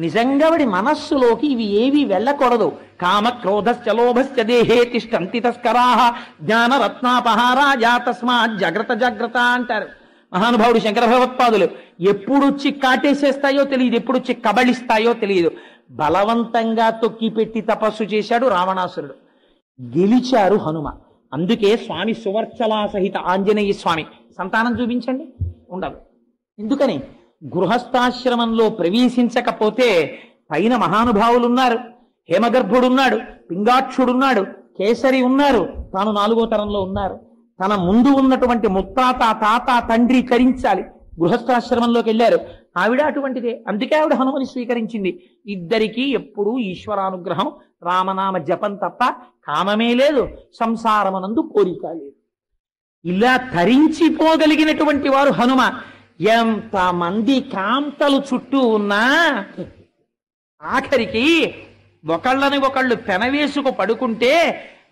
నిజంగా వాడి మనస్సులోకి ఇవి ఏవి వెళ్ళకూడదు. కామ క్రోధశ్చ లోభశ్చ దేహే తిష్టంతి తస్కరాః జ్ఞాన రత్నాపహారాజా తస్మాత్ జాగ్రత్త జాగ్రత్త అంటారు మహానుభావుడు శంకర భగవత్పాదులు. ఎప్పుడొచ్చి కాటేసేస్తాయో తెలియదు, ఎప్పుడొచ్చి కబళిస్తాయో తెలియదు. బలవంతంగా తొక్కి పెట్టి తపస్సు చేశాడు రావణాసురుడు, గెలిచారు హనుమ. అందుకే స్వామి సువర్చలా సహిత ఆంజనేయ స్వామి సంతానం చూపించండి ఉండదు. ఎందుకని? గృహస్థాశ్రమంలో ప్రవేశించకపోతే పైన మహానుభావులు ఉన్నారు, హేమగర్భుడున్నాడు, పింగాక్షుడున్నాడు, కేసరి ఉన్నారు, తాను 4వ తరంలో ఉన్నారు. తన ముందు ఉన్నటువంటి ముత్తాత తాత తండ్రి తరించాలి. గృహస్థాశ్రమంలోకి వెళ్ళారు, ఆవిడ అటువంటిదే. అందుకే ఆవిడ హనుమని స్వీకరించింది. ఇద్దరికీ ఎప్పుడూ ఈశ్వరానుగ్రహం, రామనామ జపం తప్ప కామమే లేదు, సంసారమునందు కోరిక లేదు. ఇలా తరించిపోగలిగినటువంటి వారు హనుమ. ఎంతమంది కాంతలు చుట్టూ ఉన్నా ఆఖరికి ఒకళ్ళని ఒకళ్ళు పెనవేసుకు పడుకుంటే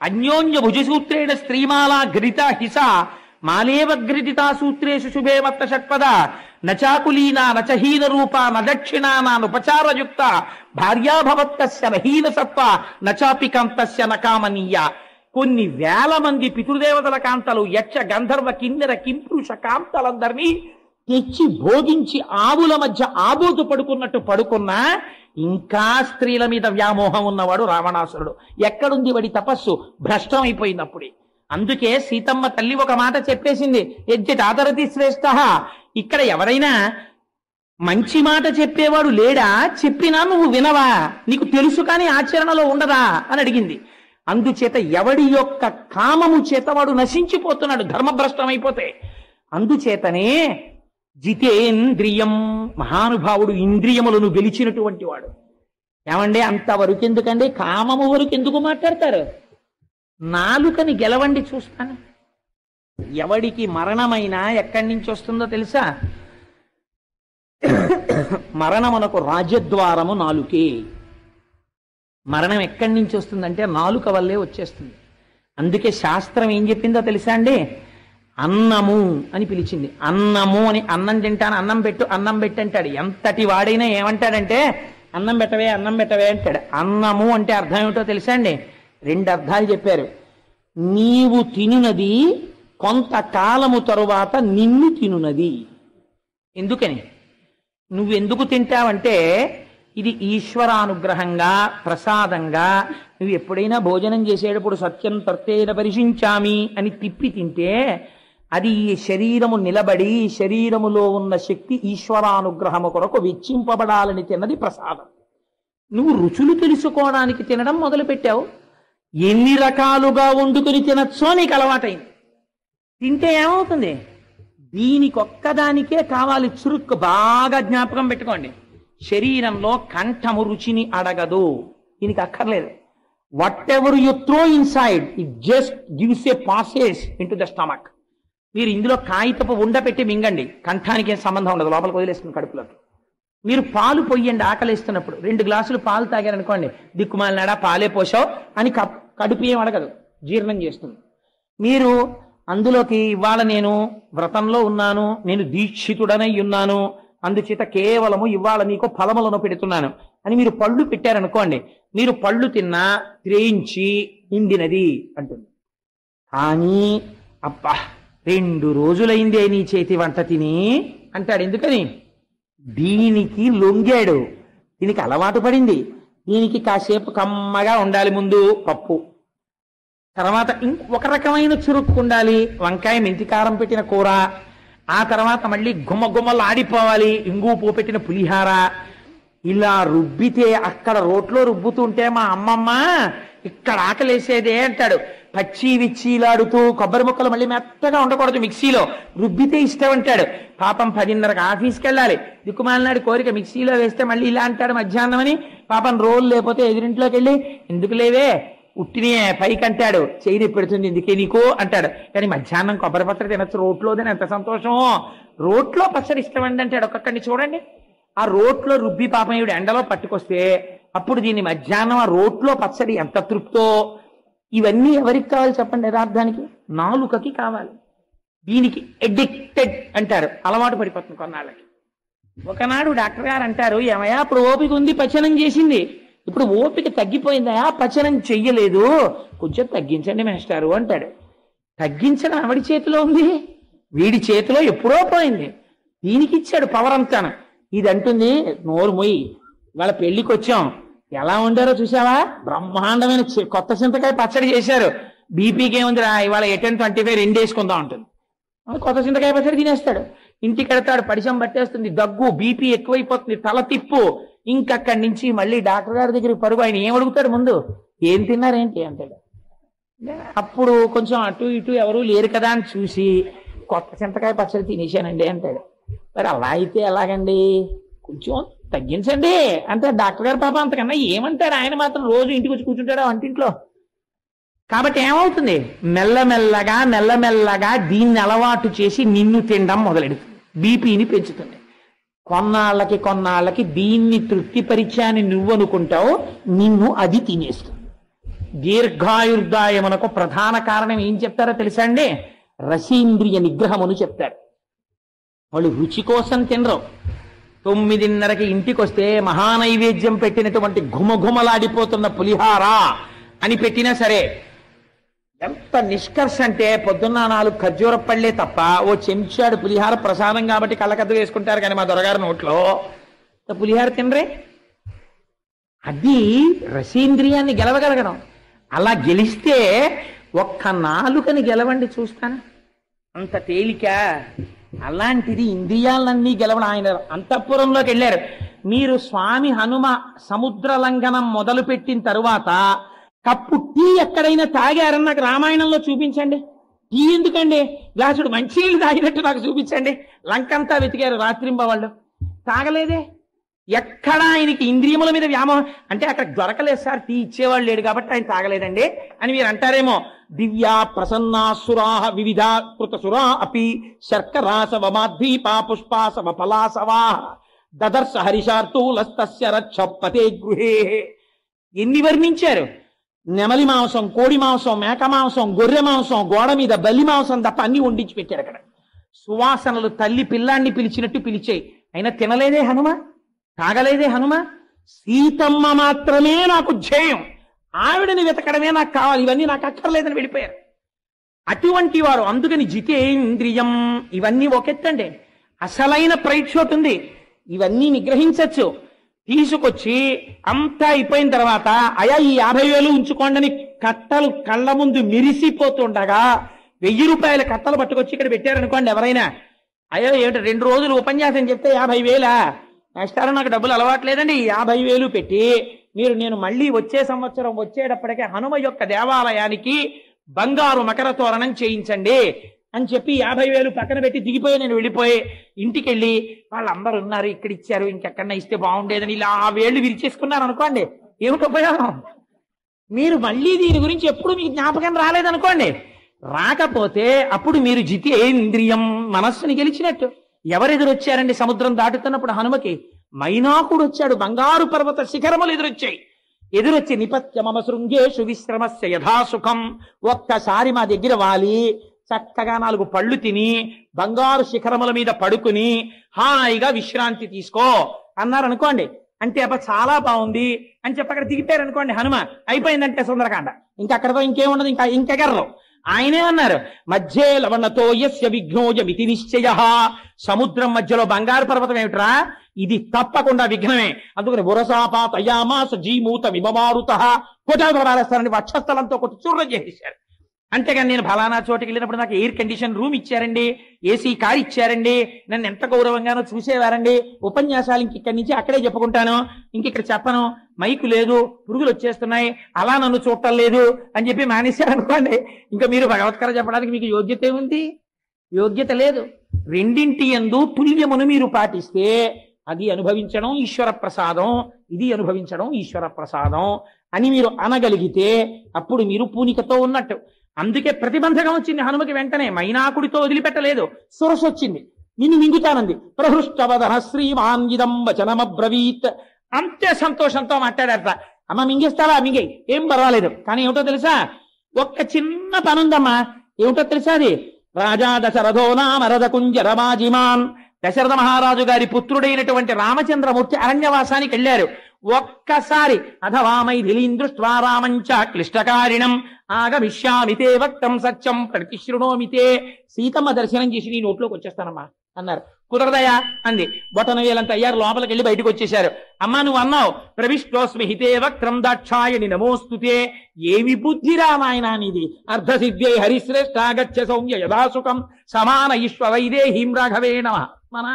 అన్యోన్య భుజసూత్రేణ స్త్రీమాలా ఘృత హిస మాలేవఘ్రితా సూత్రేషు శుభే మత్త షట్పద నచాకులీనా నచహీన రూప నదక్షిణానా ఉపచారయుక్త భార్యాభవత్తస్య నహీన సత్వ నచాపి కాంతస్య నకామనీయ. కొన్ని వేల మంది పితృదేవతల కాంతలు, యక్ష గంధర్వ కిన్నెర కింపురుష కాంతలందరినీ తెచ్చి భోగించి ఆవుల మధ్య ఆబోతు పడుకున్నట్టు పడుకున్నా ఇంకా స్త్రీల మీద వ్యామోహం ఉన్నవాడు రావణాసురుడు. ఎక్కడుంది వాడి తపస్సు? భ్రష్టం అయిపోయినప్పుడే. అందుకే సీతమ్మ తల్లి ఒక మాట చెప్పేసింది, యజ్జతాదరతి శ్రేష్ఠ. ఇక్కడ ఎవరైనా మంచి మాట చెప్పేవాడు లేడా? చెప్పినా నువ్వు వినవా? నీకు తెలుసు కానీ ఆచరణలో ఉండదా అని అడిగింది. అందుచేత ఎవడి యొక్క కామము చేత వాడు నశించిపోతున్నాడు, ధర్మభ్రష్టం అయిపోతే. అందుచేతనే జితేంద్రియం, మహానుభావుడు ఇంద్రియములను గెలిచినటువంటి వాడు. ఏమండి అంతవరకు ఎందుకండి? కామము వరకు ఎందుకు మాట్లాడతారు? నాలుకని గెలవండి చూస్తాను. ఎవడికి మరణమైనా ఎక్కడి నుంచి వస్తుందో తెలుసా? మరణమునకు రాజద్వారము నాలుకే. మరణం ఎక్కడి నుంచి వస్తుందంటే నాలుక వల్లే వచ్చేస్తుంది. అందుకే శాస్త్రం ఏం చెప్పిందో తెలుసా అండి? అన్నము అని పిలిచింది. అన్నము అని, అన్నం తింటాను అన్నం పెట్టు అన్నం పెట్టు అంటాడు. ఎంతటి వాడైనా ఏమంటాడంటే అన్నం పెట్టవే అన్నం పెట్టవే అంటాడు. అన్నము అంటే అర్థం ఏమిటో తెలుసా అండి? 2 అర్థాలు చెప్పారు. నీవు తినునది కొంతకాలము తరువాత నిన్ను తినునది. ఎందుకని? నువ్వెందుకు తింటావంటే ఇది ఈశ్వరానుగ్రహంగా ప్రసాదంగా. నువ్వు ఎప్పుడైనా భోజనం చేసేటప్పుడు సత్యం తర్తేన పరిశించామి అని తిప్పి తింటే అది ఈ శరీరము నిలబడి శరీరములో ఉన్న శక్తి ఈశ్వరానుగ్రహము కొరకు వెచ్చింపబడాలని తిన్నది ప్రసాదం. నువ్వు రుచులు తెలుసుకోవడానికి తినడం మొదలుపెట్టావు. ఎన్ని రకాలుగా వండుకుని తినచ్చో నీకు అలవాటైంది. తింటే ఏమవుతుంది? దీనికొక్కదానికే కావాలి చురుక్కు. బాగా జ్ఞాపకం పెట్టుకోండి, శరీరంలో కంఠము రుచిని అడగదు, దీనికి అక్కర్లేదు. What ever you throw inside it just gives a passage into the stomach. మీరు ఇందులో కాగితపు ఉండపెట్టి మింగండి, కంఠానికి ఏం సంబంధం ఉండదు, లోపలికి వదిలేస్తుంది కడుపులోకి. మీరు పాలు పొయ్యండి ఆకలిస్తున్నప్పుడు, 2 గ్లాసులు పాలు తాగారనుకోండి, దిక్కుమాలినాడా పాలే పోసావు అని కడుపు ఏం అడగదు, జీర్ణం చేస్తుంది. మీరు అందులోకి ఇవాళ నేను వ్రతంలో ఉన్నాను, నేను దీక్షితుడనై ఉన్నాను, అందుచేత కేవలము ఇవాళ నీకు ఫలములను పెడుతున్నాను అని మీరు పళ్ళు పెట్టారనుకోండి, మీరు పళ్ళు తిన్నా త్రేయించి నిండినది అంటుంది. కానీ అబ్బా 2 రోజులైందే నీ చేతి వంట తిని అంటాడు. ఎందుకని? దీనికి లొంగాడు, దీనికి అలవాటు పడింది. దీనికి కాసేపు కమ్మగా ఉండాలి, ముందు పప్పు, తర్వాత ఇంకొక రకమైన చురుక్కు ఉండాలి, వంకాయ మెంతికారం పెట్టిన కూర, ఆ తర్వాత మళ్ళీ గుమ్మలు ఆడిపోవాలి, ఇంగు పూ పెట్టిన పులిహార. ఇలా రుబ్బితే అక్కడ రోట్లో రుబ్బుతుంటే మా అమ్మమ్మ ఇక్కడ ఆకలేసేదే అంటాడు. పచ్చి విచ్చిలాడుతూ కొబ్బరి ముక్కలు మళ్ళీ మెత్తగా ఉండకూడదు, మిక్సీలో రుబ్బితే ఇష్టం అంటాడు. పాపం 10:30కి ఆఫీస్కి వెళ్ళాలి, దిక్కుమాలినాడు కోరిక మిక్సీలో వేస్తే మళ్ళీ ఇలా అంటాడు మధ్యాహ్నం అని. పాపం రోలు లేకపోతే ఎదురింట్లోకి వెళ్ళి ఎందుకు లేవే ఉట్టినే పైకి అంటాడు, చేయి పెడుతుంది ఇందుకే నీకు అంటాడు. కానీ మధ్యాహ్నం కొబ్బరి పచ్చడి తినచ్చు రోట్లోదని ఎంత సంతోషం. రోట్లో పచ్చడి ఇష్టమండి అంటాడు. ఒక్కొక్కడిని చూడండి, ఆ రోట్లో రుబ్బి పాపం ఈవిడ ఎండలో పట్టుకొస్తే అప్పుడు దీన్ని మధ్యాహ్నం ఆ రోట్లో పచ్చడి ఎంత తృప్తో. ఇవన్నీ ఎవరికి కావాలి చెప్పండి? యథార్థానికి నాలుకకి కావాలి. దీనికి ఎడిక్టెడ్ అంటారు, అలవాటు పడిపోతుంది కొన్నాళ్ళకి. ఒకనాడు డాక్టర్ గారు అంటారు, ఏమయ్యా ఇప్పుడు ఓపిక ఉంది పచనం చేసింది, ఇప్పుడు ఓపిక తగ్గిపోయిందయా పచనం చెయ్యలేదు, కొంచెం తగ్గించండి మేస్టారు అంటాడు. తగ్గించడం ఎవడి చేతిలో ఉంది? వీడి చేతిలో ఎప్పుడో పోయింది. దీనికి ఇచ్చాడు పవర్ అంతాను. ఇది అంటుంది, నోరు మొయ్యి, ఇవాళ పెళ్లికి వచ్చాం, ఎలా ఉండారో చూసావా, బ్రహ్మాండమైన కొత్త చింతకాయ పచ్చడి చేశారు, బీపీకి ఏముందిరా ఇవాళ 8-25 2 వేసుకుందాం ఉంటుంది. కొత్త చింతకాయ పచ్చడి తినేస్తాడు. ఇంటికి వెడతాడు, పడిశం పట్టేస్తుంది, దగ్గు, బీపీ ఎక్కువైపోతుంది, తల తిప్పు. ఇంకక్కడి నుంచి మళ్ళీ డాక్టర్ గారి దగ్గరికి పరుగు. ఆయన ఏం అడుగుతాడు ముందు? ఏం తిన్నారేంటి అంటాడు. అప్పుడు కొంచెం అటు ఇటు ఎవరు లేరు కదా అని చూసి కొత్త చింతకాయ పచ్చడి తినేశానండి అంటాడు. మరి అలా అయితే ఎలాగండి, కొంచెం తగ్గించండి అంటే డాక్టర్ గారు పాపం అంతకన్నా ఏమంటాడు, ఆయన మాత్రం రోజు ఇంటికి వచ్చి కూర్చుంటాడు వంటింట్లో. కాబట్టి ఏమవుతుంది, మెల్లమెల్లగా మెల్లమెల్లగా దీన్ని అలవాటు చేసి నిన్ను తినడం మొదలెడుతుంది, బీపీని పెంచుతుంది. కొన్నాళ్ళకి దీన్ని తృప్తిపరిచాని నువ్వు అనుకుంటావు, నిన్ను అది తినేస్తుంది. దీర్ఘాయుర్దాయమునకు ప్రధాన కారణం ఏం చెప్తారో తెలుసా అండి? రసీంద్రియ నిగ్రహమును చెప్తారు. వాళ్ళు రుచి కోసం తినరు. 9:30కి ఇంటికి వస్తే మహానైవేద్యం పెట్టినటువంటి ఘుమఘుమలాడిపోతున్న పులిహార అని పెట్టినా సరే ఎంత నిష్కర్ష అంటే, పొద్దున్న 4 ఖర్జూర పళ్ళే తప్ప ఓ చెంచాడు పులిహార ప్రసాదం కాబట్టి కళ్ళకద్దు వేసుకుంటారు, కానీ మా దొరగారి నోట్లో పులిహార తినరే. అది రసీంద్రియాన్ని గెలవగలగడం. అలా గెలిస్తే ఒక్క నాలుకని గెలవండి చూస్తాను, అంత తేలిక. అలాంటిది ఇంద్రియాలన్నీ గెలవడం. ఆయన అంతఃపురంలోకి వెళ్ళారు. మీరు స్వామి హనుమ సముద్ర లంఘనం మొదలు పెట్టిన తరువాత కప్పు టీ ఎక్కడైనా తాగారని నాకు రామాయణంలో చూపించండి. టీ ఎందుకండి, గ్లాసుడు మంచినీళ్ళు తాగినట్టు నాకు చూపించండి. లంకంతా వెతికారు రాత్రింబవాళ్ళు, తాగలేదే. ఎక్కడ ఆయనకి ఇంద్రియముల మీద వ్యామోహం అంటే అక్కడ దొరకలేదు సార్, టీ ఇచ్చేవాళ్ళు లేడు కాబట్టి ఆయన తాగలేదండి అని మీరు అంటారేమో. దివ్యా ప్రసన్నాసురా వివిధ కృతసురా అపి శర్కరాసవ మాధ్వీపా పుష్పాసవ ఫలాసవా దదర్శ హరిషార్తూలస్తస్య రక్షపతే గృహే. ఎన్ని వర్ణించారు? నెమలి మాంసం, కోడి మాంసం, మేక మాంసం, గొర్రె మాంసం, గోడ మీద బల్లి మాంసం తప్ప అన్ని వండించి పెట్టారు అక్కడ. సువాసనలు తల్లి పిల్లాన్ని పిలిచినట్టు పిలిచాయి. అయినా తినలేదే హనుమ, తాగలేదే హనుమ. సీతమ్మ మాత్రమే నాకు ధ్యేయం, ఆవిడని వెతకడమే నాకు కావాలి, ఇవన్నీ నాకు అక్కర్లేదని వెళ్ళిపోయారు. అటువంటి వారు. అందుకని జితేంద్రియం ఇవన్నీ ఒకెత్తండి. అసలైన ప్రైక్షోట్ ఉంది, ఇవన్నీ నిగ్రహించచ్చు. తీసుకొచ్చి అంతా అయిపోయిన తర్వాత అయా ఈ 50,000 ఉంచుకోండి కట్టలు కళ్ళ ముందు మిరిసిపోతుండగా 1000 రూపాయల కట్టలు పట్టుకొచ్చి ఇక్కడ పెట్టారనుకోండి ఎవరైనా, అయ్యో ఏమిటి 2 రోజులు ఉపన్యాసం చెప్తే 50,000 నెక్స్ట్ నాకు డబ్బులు అలవాట్లేదండి, 50,000 పెట్టి నేను మళ్ళీ వచ్చే సంవత్సరం వచ్చేటప్పటికే హనుమ యొక్క దేవాలయానికి బంగారు మకర తోరణం చేయించండి అని చెప్పి 50,000 పక్కన పెట్టి దిగిపోయి నేను వెళ్ళిపోయి ఇంటికి వెళ్ళి వాళ్ళందరూ ఉన్నారు ఇక్కడ ఇచ్చారు ఇంకెక్కడన్నా ఇస్తే బాగుండేదని ఇలా ఆ వేళ్ళు విరిచేసుకున్నారు అనుకోండి, ఏమిటి ఉపయోగం? మీరు మళ్ళీ దీని గురించి ఎప్పుడు మీకు జ్ఞాపకం రాలేదనుకోండి, రాకపోతే అప్పుడు మీరు జితేంద్రియం మనస్సుని గెలిచినట్టు. ఎవరెదురొచ్చారండి సముద్రం దాటుతున్నప్పుడు హనుమకి? మైనాకుడు వచ్చాడు, బంగారు పర్వత శిఖరములు ఎదురొచ్చాయి. ఎదురొచ్చి నిపత్య మమ శృంగేషు విశ్రమస్య యథాసుఖం, ఒక్కసారి మా దగ్గర వాలి చక్కగా 4 పళ్ళు తిని బంగారు శిఖరముల మీద పడుకుని హాయిగా విశ్రాంతి తీసుకో అన్నారు అనుకోండి. అంటే అబ్బా చాలా బాగుంది అని చెప్పి అక్కడ దిగిపోయారు అనుకోండి హనుమ, అయిపోయిందంటే సుందరకాండ. ఇంకక్కడతో ఇంకేముండదు, ఇంకెగర్రు. ఆయనే అన్నారు మధ్యే లవణతో యస్య విఘ్నోయమితి నిశ్చయ. సముద్రం మధ్యలో బంగారు పర్వతం ఏమిట్రా, ఇది తప్పకుండా విఘ్నమే. అందుకని బురసాపాతయామాస జీమూత విమమారుత కొట్టాస్తారని వక్షస్థలంతో కొట్టి చూర్రం చేసేశారు. అంతేగాని నేను ఫలానా చోటుకి వెళ్ళినప్పుడు నాకు ఎయిర్ కండిషన్ రూమ్ ఇచ్చారండి, ఏసీ కార్ ఇచ్చారండి, నన్ను ఎంత గౌరవంగానో చూసేవారండి, ఉపన్యాసాలు ఇక్కడి నుంచి అక్కడే చెప్పుకుంటాను, ఇంకిక్కడ చెప్పను మైకు లేదు, పురుగులు వచ్చేస్తున్నాయి, అలా నన్ను చూడటం లేదు అని చెప్పి మానేశారనుకోండి, ఇంకా మీరు భగవత్కర చెప్పడానికి మీకు యోగ్యత ఏముంది? యోగ్యత లేదు. రెండింటి యందు తుల్యమును మీరు పాటిస్తే అది అనుభవించడం ఈశ్వర ప్రసాదం, ఇది అనుభవించడం ఈశ్వర ప్రసాదం అని మీరు అనగలిగితే అప్పుడు మీరు పూనికతో ఉన్నట్టు. అందుకే ప్రతిబంధకం వచ్చింది హనుమకి. వెంటనే మైనాకుడితో వదిలిపెట్టలేదు, సురసు వచ్చింది, నిన్ను మింగుతానంది. ప్రహృష్టవదన శ్రీమాన్ ఇదం వచనమబ్రవీత్. అంతే సంతోషంతో మాట్లాడారట. అమ్మ మింగేస్తావా? మింగేయి, ఏం పర్వాలేదు. కానీ ఏమిటో తెలుసా, ఒక్క చిన్న పనుందమ్మా. ఏమిటో తెలుసా అది? రాజా దశరథో నామ రథకుంజరమాజిమాన్. దశరథ మహారాజు గారి పుత్రుడైనటువంటి రామచంద్రమూర్తి అరణ్యవాసానికి వెళ్ళారు. ఒక్కసారి అథవామైథిలీం దృష్ట్వా రామంచ క్లిష్టకారిణం ఆగమిష్యామితే వక్తం సత్యం ప్రతిశృణోమితే. సీతమ్మ దర్శనం చేసి నీ నోట్లోకి వచ్చేస్తానమ్మా అన్నారు. కుదరదయా అంది. బొటన వేలంత అయ్యారు, లోపలికి వెళ్ళి బయటకు వచ్చేశారు. అమ్మా నువ్వు అన్నావు ప్రవిష్టోస్మి హితే వక్త్రం దాక్షాయని నమోస్తుతే. ఏమి బుద్ధిరా నాయనా నీది? అర్ధసిద్ధ్యై హరిశ్రేష్ఠాగచ్చ సౌమ్య యథాసుఖం సమాన ఈశ్వ వైదేహీం రాఘవేణ. మన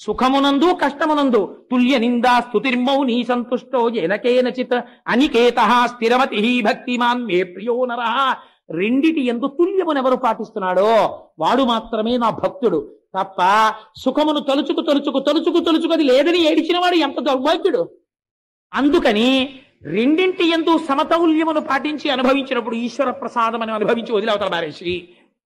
సుఖమునందు కష్టమునందు తుల్య నిందా స్తుతిర్మౌని సంతుష్టో జనకేనచిత్ అనికేత స్థిరమతి భక్తిమాన్ మే ప్రియో నర. రెండిటి ఎందు తుల్యమునెవరు పాటిస్తున్నాడో వాడు మాత్రమే నా భక్తుడు తప్ప సుఖమును తలుచుకు తలుచుకు తలుచుకు తలుచుకు అది లేదని ఏడిచిన వాడు ఎంత దౌర్భాగ్యుడు. అందుకని రెండింటి ఎందు సమతౌల్యమును పాటించి అనుభవించినప్పుడు ఈశ్వర ప్రసాదం అని అనుభవించి వదిలవతల మారేసి,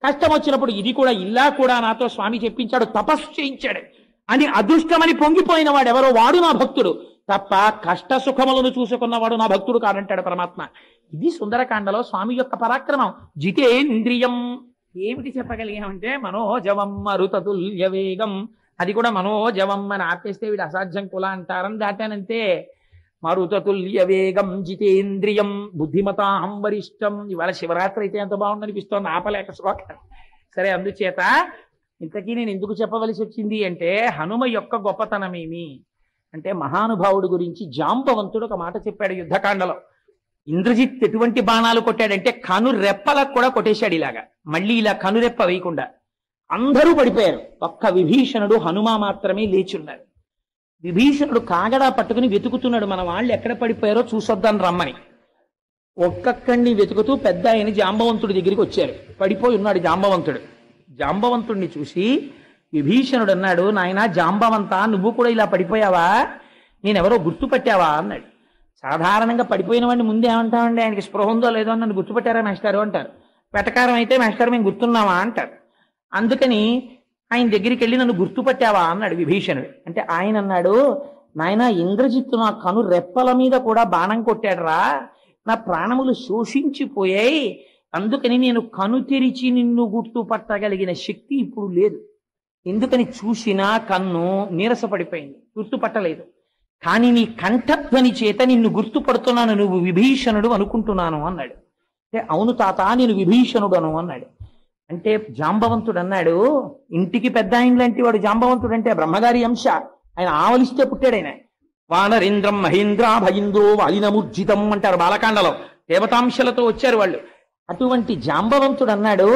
కష్టం వచ్చినప్పుడు ఇది కూడా ఇలా కూడా నాతో స్వామి చెప్పించాడు, తపస్సు చేయించాడు అని అదృష్టమని పొంగిపోయిన వాడెవరో వాడు నా భక్తుడు తప్ప కష్ట సుఖములను చూసుకున్నవాడు నా భక్తుడు కాదంటాడు పరమాత్మ. ఇది సుందరకాండలో స్వామి యొక్క పరాక్రమం. జితేంద్రియం ఏమిటి చెప్పగలిగామంటే మనోజవం మరుతతుల్య వేగం. అది కూడా మనోజవం అని ఆపేస్తే వీడు అసాధ్యం కుల అంటారని దాటానంతే. మరుతతుల్య వేగం జితేంద్రియం బుద్ధిమతాహం వరిష్టం. ఇవాళ శివరాత్రి అయితే ఎంత బాగుందనిపిస్తోంది, ఆపలేక శ్లోకం. సరే, అందుచేత ఇంతకీ నేను ఎందుకు చెప్పవలసి వచ్చింది అంటే హనుమ యొక్క గొప్పతనమేమి అంటే మహానుభావుడి గురించి జాంబవంతుడు ఒక మాట చెప్పాడు యుద్ధకాండలో. ఇంద్రజిత్ ఎటువంటి బాణాలు కొట్టాడంటే కను రెప్పలకు కూడా కొట్టేశాడు ఇలాగా. మళ్ళీ ఇలా కనురెప్ప వేయకుండా అందరూ పడిపోయారు. ఒక్క విభీషణుడు హనుమ మాత్రమే లేచున్నారు. విభీషణుడు కాగడా పట్టుకుని వెతుకుతున్నాడు, మన వాళ్ళు ఎక్కడ పడిపోయారో చూసొద్దాన్ని రమ్మని. ఒక్కొక్కడిని వెతుకుతూ పెద్ద ఆయన జాంబవంతుడి దగ్గరికి వచ్చారు. పడిపోయి ఉన్నాడు జాంబవంతుడు. జాంబవంతుడిని చూసి విభీషణుడు అన్నాడు, నాయనా జాంబవంతా, నువ్వు కూడా ఇలా పడిపోయావా? నేనెవరో గుర్తుపట్టావా అన్నాడు. సాధారణంగా పడిపోయిన వాడిని ముందే ఏమంటామండి, ఆయనకి స్పృహ ఉందో లేదో అని నన్ను గుర్తుపట్టారా మాస్టారు అంటారు. వెటకారం అయితే మాస్టారు మేము గుర్తున్నావా అంటారు. అందుకని ఆయన దగ్గరికి వెళ్ళి నన్ను గుర్తుపట్టావా అన్నాడు విభీషణుడు. అంటే ఆయన అన్నాడు, నాయనా ఇంద్రజిత్తు నా కను రెప్పల మీద కూడా బాణం కొట్టాడురా, నా ప్రాణములు శోషించిపోయాయి. అందుకని నేను కను తెరిచి నిన్ను గుర్తుపట్టగలిగిన శక్తి ఇప్పుడు లేదు. ఎందుకని చూసినా కన్ను నీరసపడిపోయింది, గుర్తుపట్టలేదు. కానీ నీ కంఠధ్వని చేత నిన్ను గుర్తుపడుతున్నాను, నువ్వు విభీషణుడు అనుకుంటున్నాను అన్నాడు. అంటే అవును తాత, నేను విభీషణుడను అన్నాడు. అంటే జాంబవంతుడు అన్నాడు, ఇంటికి పెద్ద ఆయన లాంటి వాడు జాంబవంతుడు అంటే బ్రహ్మగారి అంశ. ఆయన ఆవలిస్తే పుట్టాడు ఆయన. వానరేంద్రం మహేంద్ర భయింద్రో వాలినమూర్జితం అంటారు బాలకాండలో. దేవతాంశలతో వచ్చారు వాళ్ళు. అటువంటి జాంబవంతుడు అన్నాడు,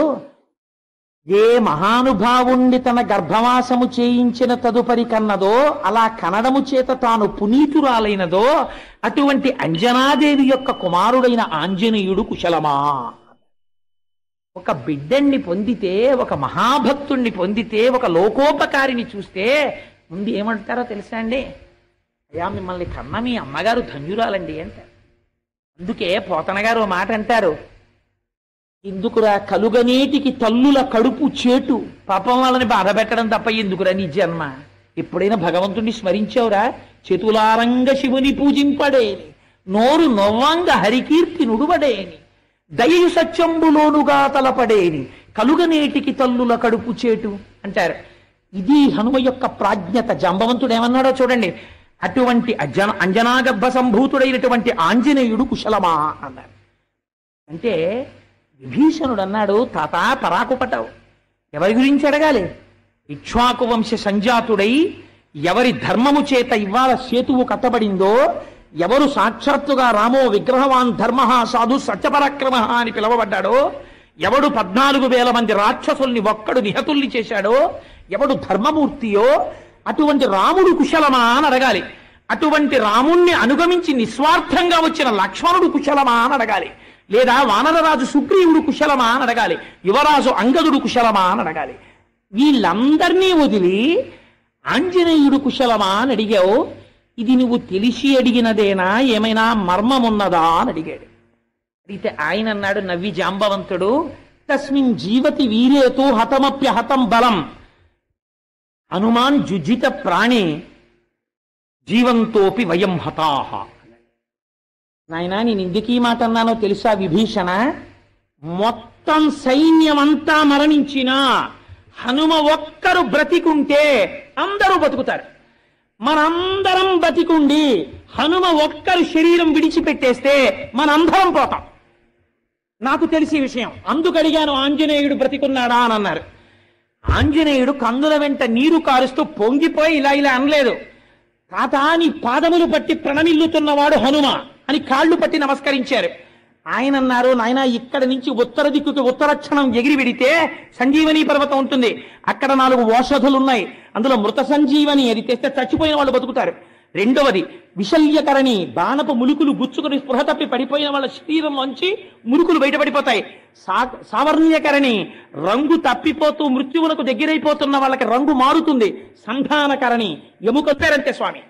ఏ మహానుభావుణ్ణి తన గర్భవాసము చేయించిన తదుపరి కన్నదో, అలా కనడము చేత తాను పునీతురాలైనదో అటువంటి అంజనాదేవి యొక్క కుమారుడైన ఆంజనేయుడు కుశలమా? ఒక బిడ్డణ్ణి పొందితే, ఒక మహాభక్తుణ్ణి పొందితే, ఒక లోకోపకారిని చూస్తే ముందు ఏమంటారో తెలుసా అండి? అయ్యా మిమ్మల్ని కన్న మీ అమ్మగారు ధన్యురాలండి అంటారు. అందుకే పోతన గారు ఓ మాట అంటారు, ఎందుకురా కలుగనేటికి తల్లుల కడుపు చేటు, పాపం వాళ్ళని బాధ పెట్టడం తప్ప ఎందుకురా నీ జన్మ? ఎప్పుడైనా భగవంతుణ్ణి స్మరించావురా? చేతులారంగ శివుని పూజింపడేని, నోరు నవ్వంగ హరికీర్తి నుడువడేని, దయయు సత్యంబులోనుగా తలపడేని, కలుగనేటికి తల్లుల కడుపు చేటు అంటారు. ఇది హనుమ యొక్క ప్రాజ్ఞత. జాంబవంతుడు ఏమన్నాడో చూడండి. అటువంటి అంజనాగర్భ సంభూతుడైనటువంటి ఆంజనేయుడు కుశలమా అన్నారు. అంటే విభీషణుడు అన్నాడు, తాత పరాకుపటావు, ఎవరి గురించి అడగాలి? ఇక్ష్వాకు వంశ సంజాతుడై ఎవరి ధర్మము చేత ఇవాళ సేతువు కట్టబడిందో, ఎవరు సాక్షాత్తుగా రామో విగ్రహవాన్ ధర్మ సాధు సత్యపరాక్రమ అని పిలువబడ్డాడో, ఎవడు 14,000 మంది రాక్షసుల్ని ఒక్కడు నిహతుల్ని చేశాడో, ఎవడు ధర్మమూర్తియో అటువంటి రాముడు కుశలమా అని అడగాలి. అటువంటి రాముణ్ణి అనుగమించి నిస్వార్థంగా వచ్చిన లక్ష్మణుడు కుశలమా అని అడగాలి, లేదా వానరరాజు సుగ్రీవుడు కుశలమా అని అడగాలి, యువరాజు అంగదుడు కుశలమా అని అడగాలి. వీళ్ళందరినీ వదిలి ఆంజనేయుడు కుశలమా అని అడిగావు. ఇది నువ్వు తెలిసి అడిగినదేనా, ఏమైనా మర్మమున్నదా అని అడిగాడు. అయితే ఆయన అన్నాడు నవ్వి జాంబవంతుడు, తస్మిన్ జీవతి వీరేతో హతమప్యహతం బలం హనుమాన్ జుజిత ప్రాణే జీవంతోపి వయం హతాహ. నాయనా నేను ఎందుకు ఈ మాట అన్నానో తెలుసా విభీషణ? మొత్తం సైన్యమంతా మరణించినా హనుమ ఒక్కరు బ్రతికుంటే అందరూ బతుకుతారు. మనందరం బతికుండి హనుమ ఒక్కరు శరీరం విడిచిపెట్టేస్తే మనందరం పోతాం. నాకు తెలిసే విషయం, అందుకు అడిగాను ఆంజనేయుడు బ్రతికున్నాడా అని అన్నారు. ఆంజనేయుడు కందుల వెంట నీరు కారుస్తూ పొంగిపోయి ఇలా ఇలా అనలేదు. తాత నీ పాదములు పట్టి ప్రణమిల్లుతున్నవాడు హనుమ అని కాళ్ళు పట్టి నమస్కరించారు. ఆయన అన్నారు, నాయన ఇక్కడ నుంచి ఉత్తర దిక్కుకి ఉత్తరక్షణం ఎగిరి విడితే సంజీవని పర్వతం ఉంటుంది, అక్కడ 4 ఓషధులున్నాయి, అందులో మృత సంజీవని అది తెస్తే చచ్చిపోయిన వాళ్ళు బతుకుతారు. రెండవది విశల్యకరణి, బాణపు ములుకులు గుచ్చుకుని స్పృహ తప్పి పడిపోయిన వాళ్ళ శరీరంలోంచి ములుకులు బయటపడిపోతాయి. సావర్ణ్యకరణి, రంగు తప్పిపోతూ మృత్యువులకు దగ్గరైపోతున్న వాళ్ళకి రంగు మారుతుంది. సంధానకరణి, ఎముకొత్తారంతే స్వామి.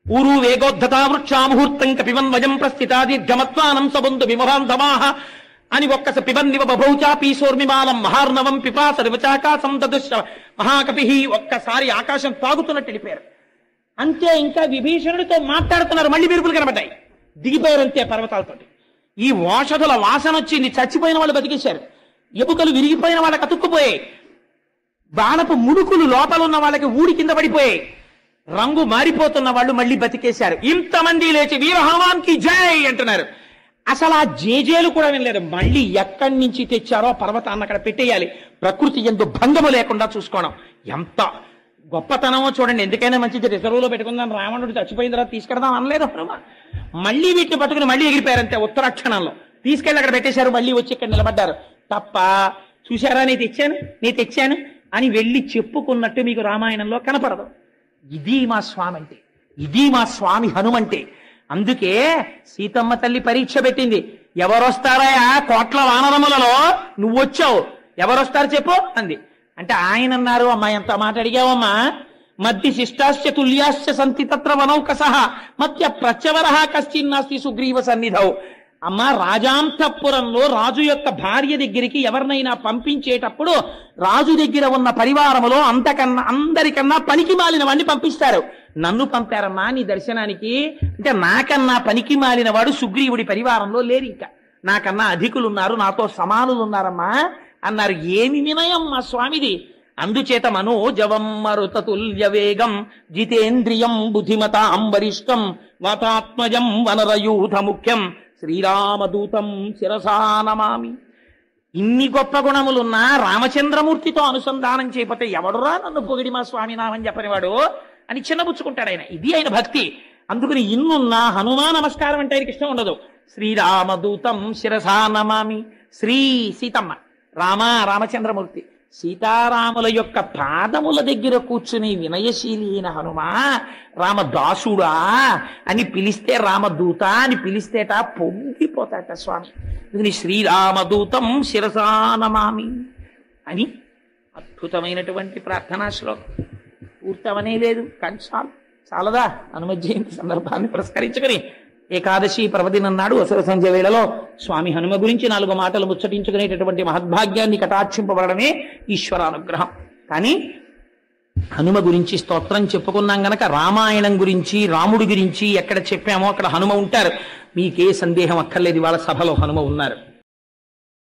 ఊరు వేగోద్ధతా వృక్షా ముహూర్తం కపివన్ వజం ప్రస్థితా దీర్ఘమత్వానం సబంధు విమహాంధమాహ అని ఒక్కస పిబన్నివ బభౌచా పీసోర్మిమాలం మహార్ణవం పిపాస రివచాకాశం దదుశ్ర మహాకపి. ఒక్కసారి ఆకాశం తాగుతున్నట్టు వెళ్ళిపోయారు. అంతే, ఇంకా విభీషణుడితో మాట్లాడుతున్నారు. మళ్ళీ మెరుపులు కనబడ్డాయి, దిగిపోయారంతే పర్వతాలతో. ఈ ఓషధుల వాసన వచ్చింది, చచ్చిపోయిన వాళ్ళు బతికేశారు, ఎముకలు విరిగిపోయిన వాళ్ళకి అతుక్కుపోయాయి, బాణపు ముడుకులు లోపల ఉన్న వాళ్ళకి ఊడి కింద పడిపోయాయి, రంగు మారిపోతున్న వాళ్ళు మళ్ళీ బతికేశారు. ఇంతమంది లేచి వీర హనుమాన్కి జై అంటున్నారు. అసలు ఆ జేజేలు కూడా వినలేదు. మళ్ళీ ఎక్కడి నుంచి తెచ్చారో పర్వతాన్ని అక్కడ పెట్టేయాలి. ప్రకృతి ఎందు భంగము లేకుండా చూసుకోవడం ఎంత గొప్పతనమో చూడండి. ఎందుకైనా మంచిది, రిజర్వులో పెట్టుకుందాం, రావణుడు చచ్చిపోయిన తర్వాత తీసుకెడదాం అనలేదు హనుమ. మళ్ళీ వీటిని పట్టుకుని మళ్ళీ ఎగిరిపోయారంతే ఉత్తరాక్షణంలో. తీసుకెళ్ళి అక్కడ పెట్టేశారు, మళ్ళీ వచ్చి ఇక్కడ నిలబడ్డారు. తప్ప చూశారా నేను తెచ్చాను అని వెళ్ళి చెప్పుకున్నట్టు మీకు రామాయణంలో కనపడదు. ఇది మా స్వామి అంటే, ఇది మా స్వామి హనుమంటే. అందుకే సీతమ్మ తల్లి పరీక్ష పెట్టింది. ఎవరొస్తారా కోట్ల వానరములలో నువ్వొచ్చావు, ఎవరొస్తారు చెప్పు అంది. అంటే ఆయన అన్నారు, అమ్మా ఎంత మాట అడిగావమ్మా, మధ్య శిష్టాశ్చ తుల్యాశ్చ సంతి తత్ర వనౌకసః మధ్య ప్రత్యవరః కశ్చిన్నాస్తి సుగ్రీవ సన్నిధౌ. అమ్మ, రాజాంతఃపురంలో రాజు యొక్క భార్య దగ్గరికి ఎవరినైనా పంపించేటప్పుడు రాజు దగ్గర ఉన్న పరివారములో అందరికన్నా పనికి మాలిన వాడిని పంపిస్తారు. నన్ను పంపారమ్మా నీ దర్శనానికి అంటే నాకన్నా పనికి మాలిన వాడు సుగ్రీవుడి పరివారంలో లేరు, ఇంకా నాకన్నా అధికులున్నారు, నాతో సమానులు ఉన్నారమ్మా అన్నారు. ఏమి వినయం మా స్వామిది. అందుచేత మనోజవం మరుతతుల్య వేగం జితేంద్రియం బుద్ధిమతాం వరిష్టం వాతాత్మజం వనరయూథ ముఖ్యం శ్రీరామదూతం శిరసా నమామి. ఇన్ని గొప్ప గుణములున్నా రామచంద్రమూర్తితో అనుసంధానం చేయకపోతే ఎవడురా నన్ను పొగిడి మా స్వామి నామని చెప్పనివాడు అని చిన్నబుచ్చుకుంటాడు ఆయన. ఇది ఆయన భక్తి. అందుకని ఇన్నున్నా హనుమా నమస్కారం అంటే ఆయనకి ఇష్టం ఉండదు. శ్రీరామదూతం శిరసా నమామి. శ్రీ సీతమ్మ, రామచంద్రమూర్తి, సీతారాముల యొక్క పాదముల దగ్గర కూర్చుని వినయశీలి అయిన హనుమా రామదాసుడా అని పిలిస్తే, రామదూత అని పిలిస్తేట పొంగిపోతాట స్వామి. అందుకని శ్రీరామదూతం శిరసా నమామి అని అద్భుతమైనటువంటి ప్రార్థనా శ్లోకం. పూర్తవనే లేదు కానీ చాలదా హనుమ జయంతి సందర్భాన్ని పురస్కరించుకుని ఏకాదశి పర్వదినం నాడు అసుర సంధ్య వేళలో స్వామి హనుమ గురించి 4 మాటలు ముచ్చటించుకునేటటువంటి మహద్భాగ్యాన్ని కటాక్షింపబడమే ఈశ్వరానుగ్రహం. కానీ హనుమ గురించి స్తోత్రం చెప్పుకున్నాం గనక రామాయణం గురించి, రాముడి గురించి ఎక్కడ చెప్పామో అక్కడ హనుమ ఉంటారు. మీకే సందేహం అక్కర్లేదు, వాళ్ళ సభలో హనుమ ఉన్నారు.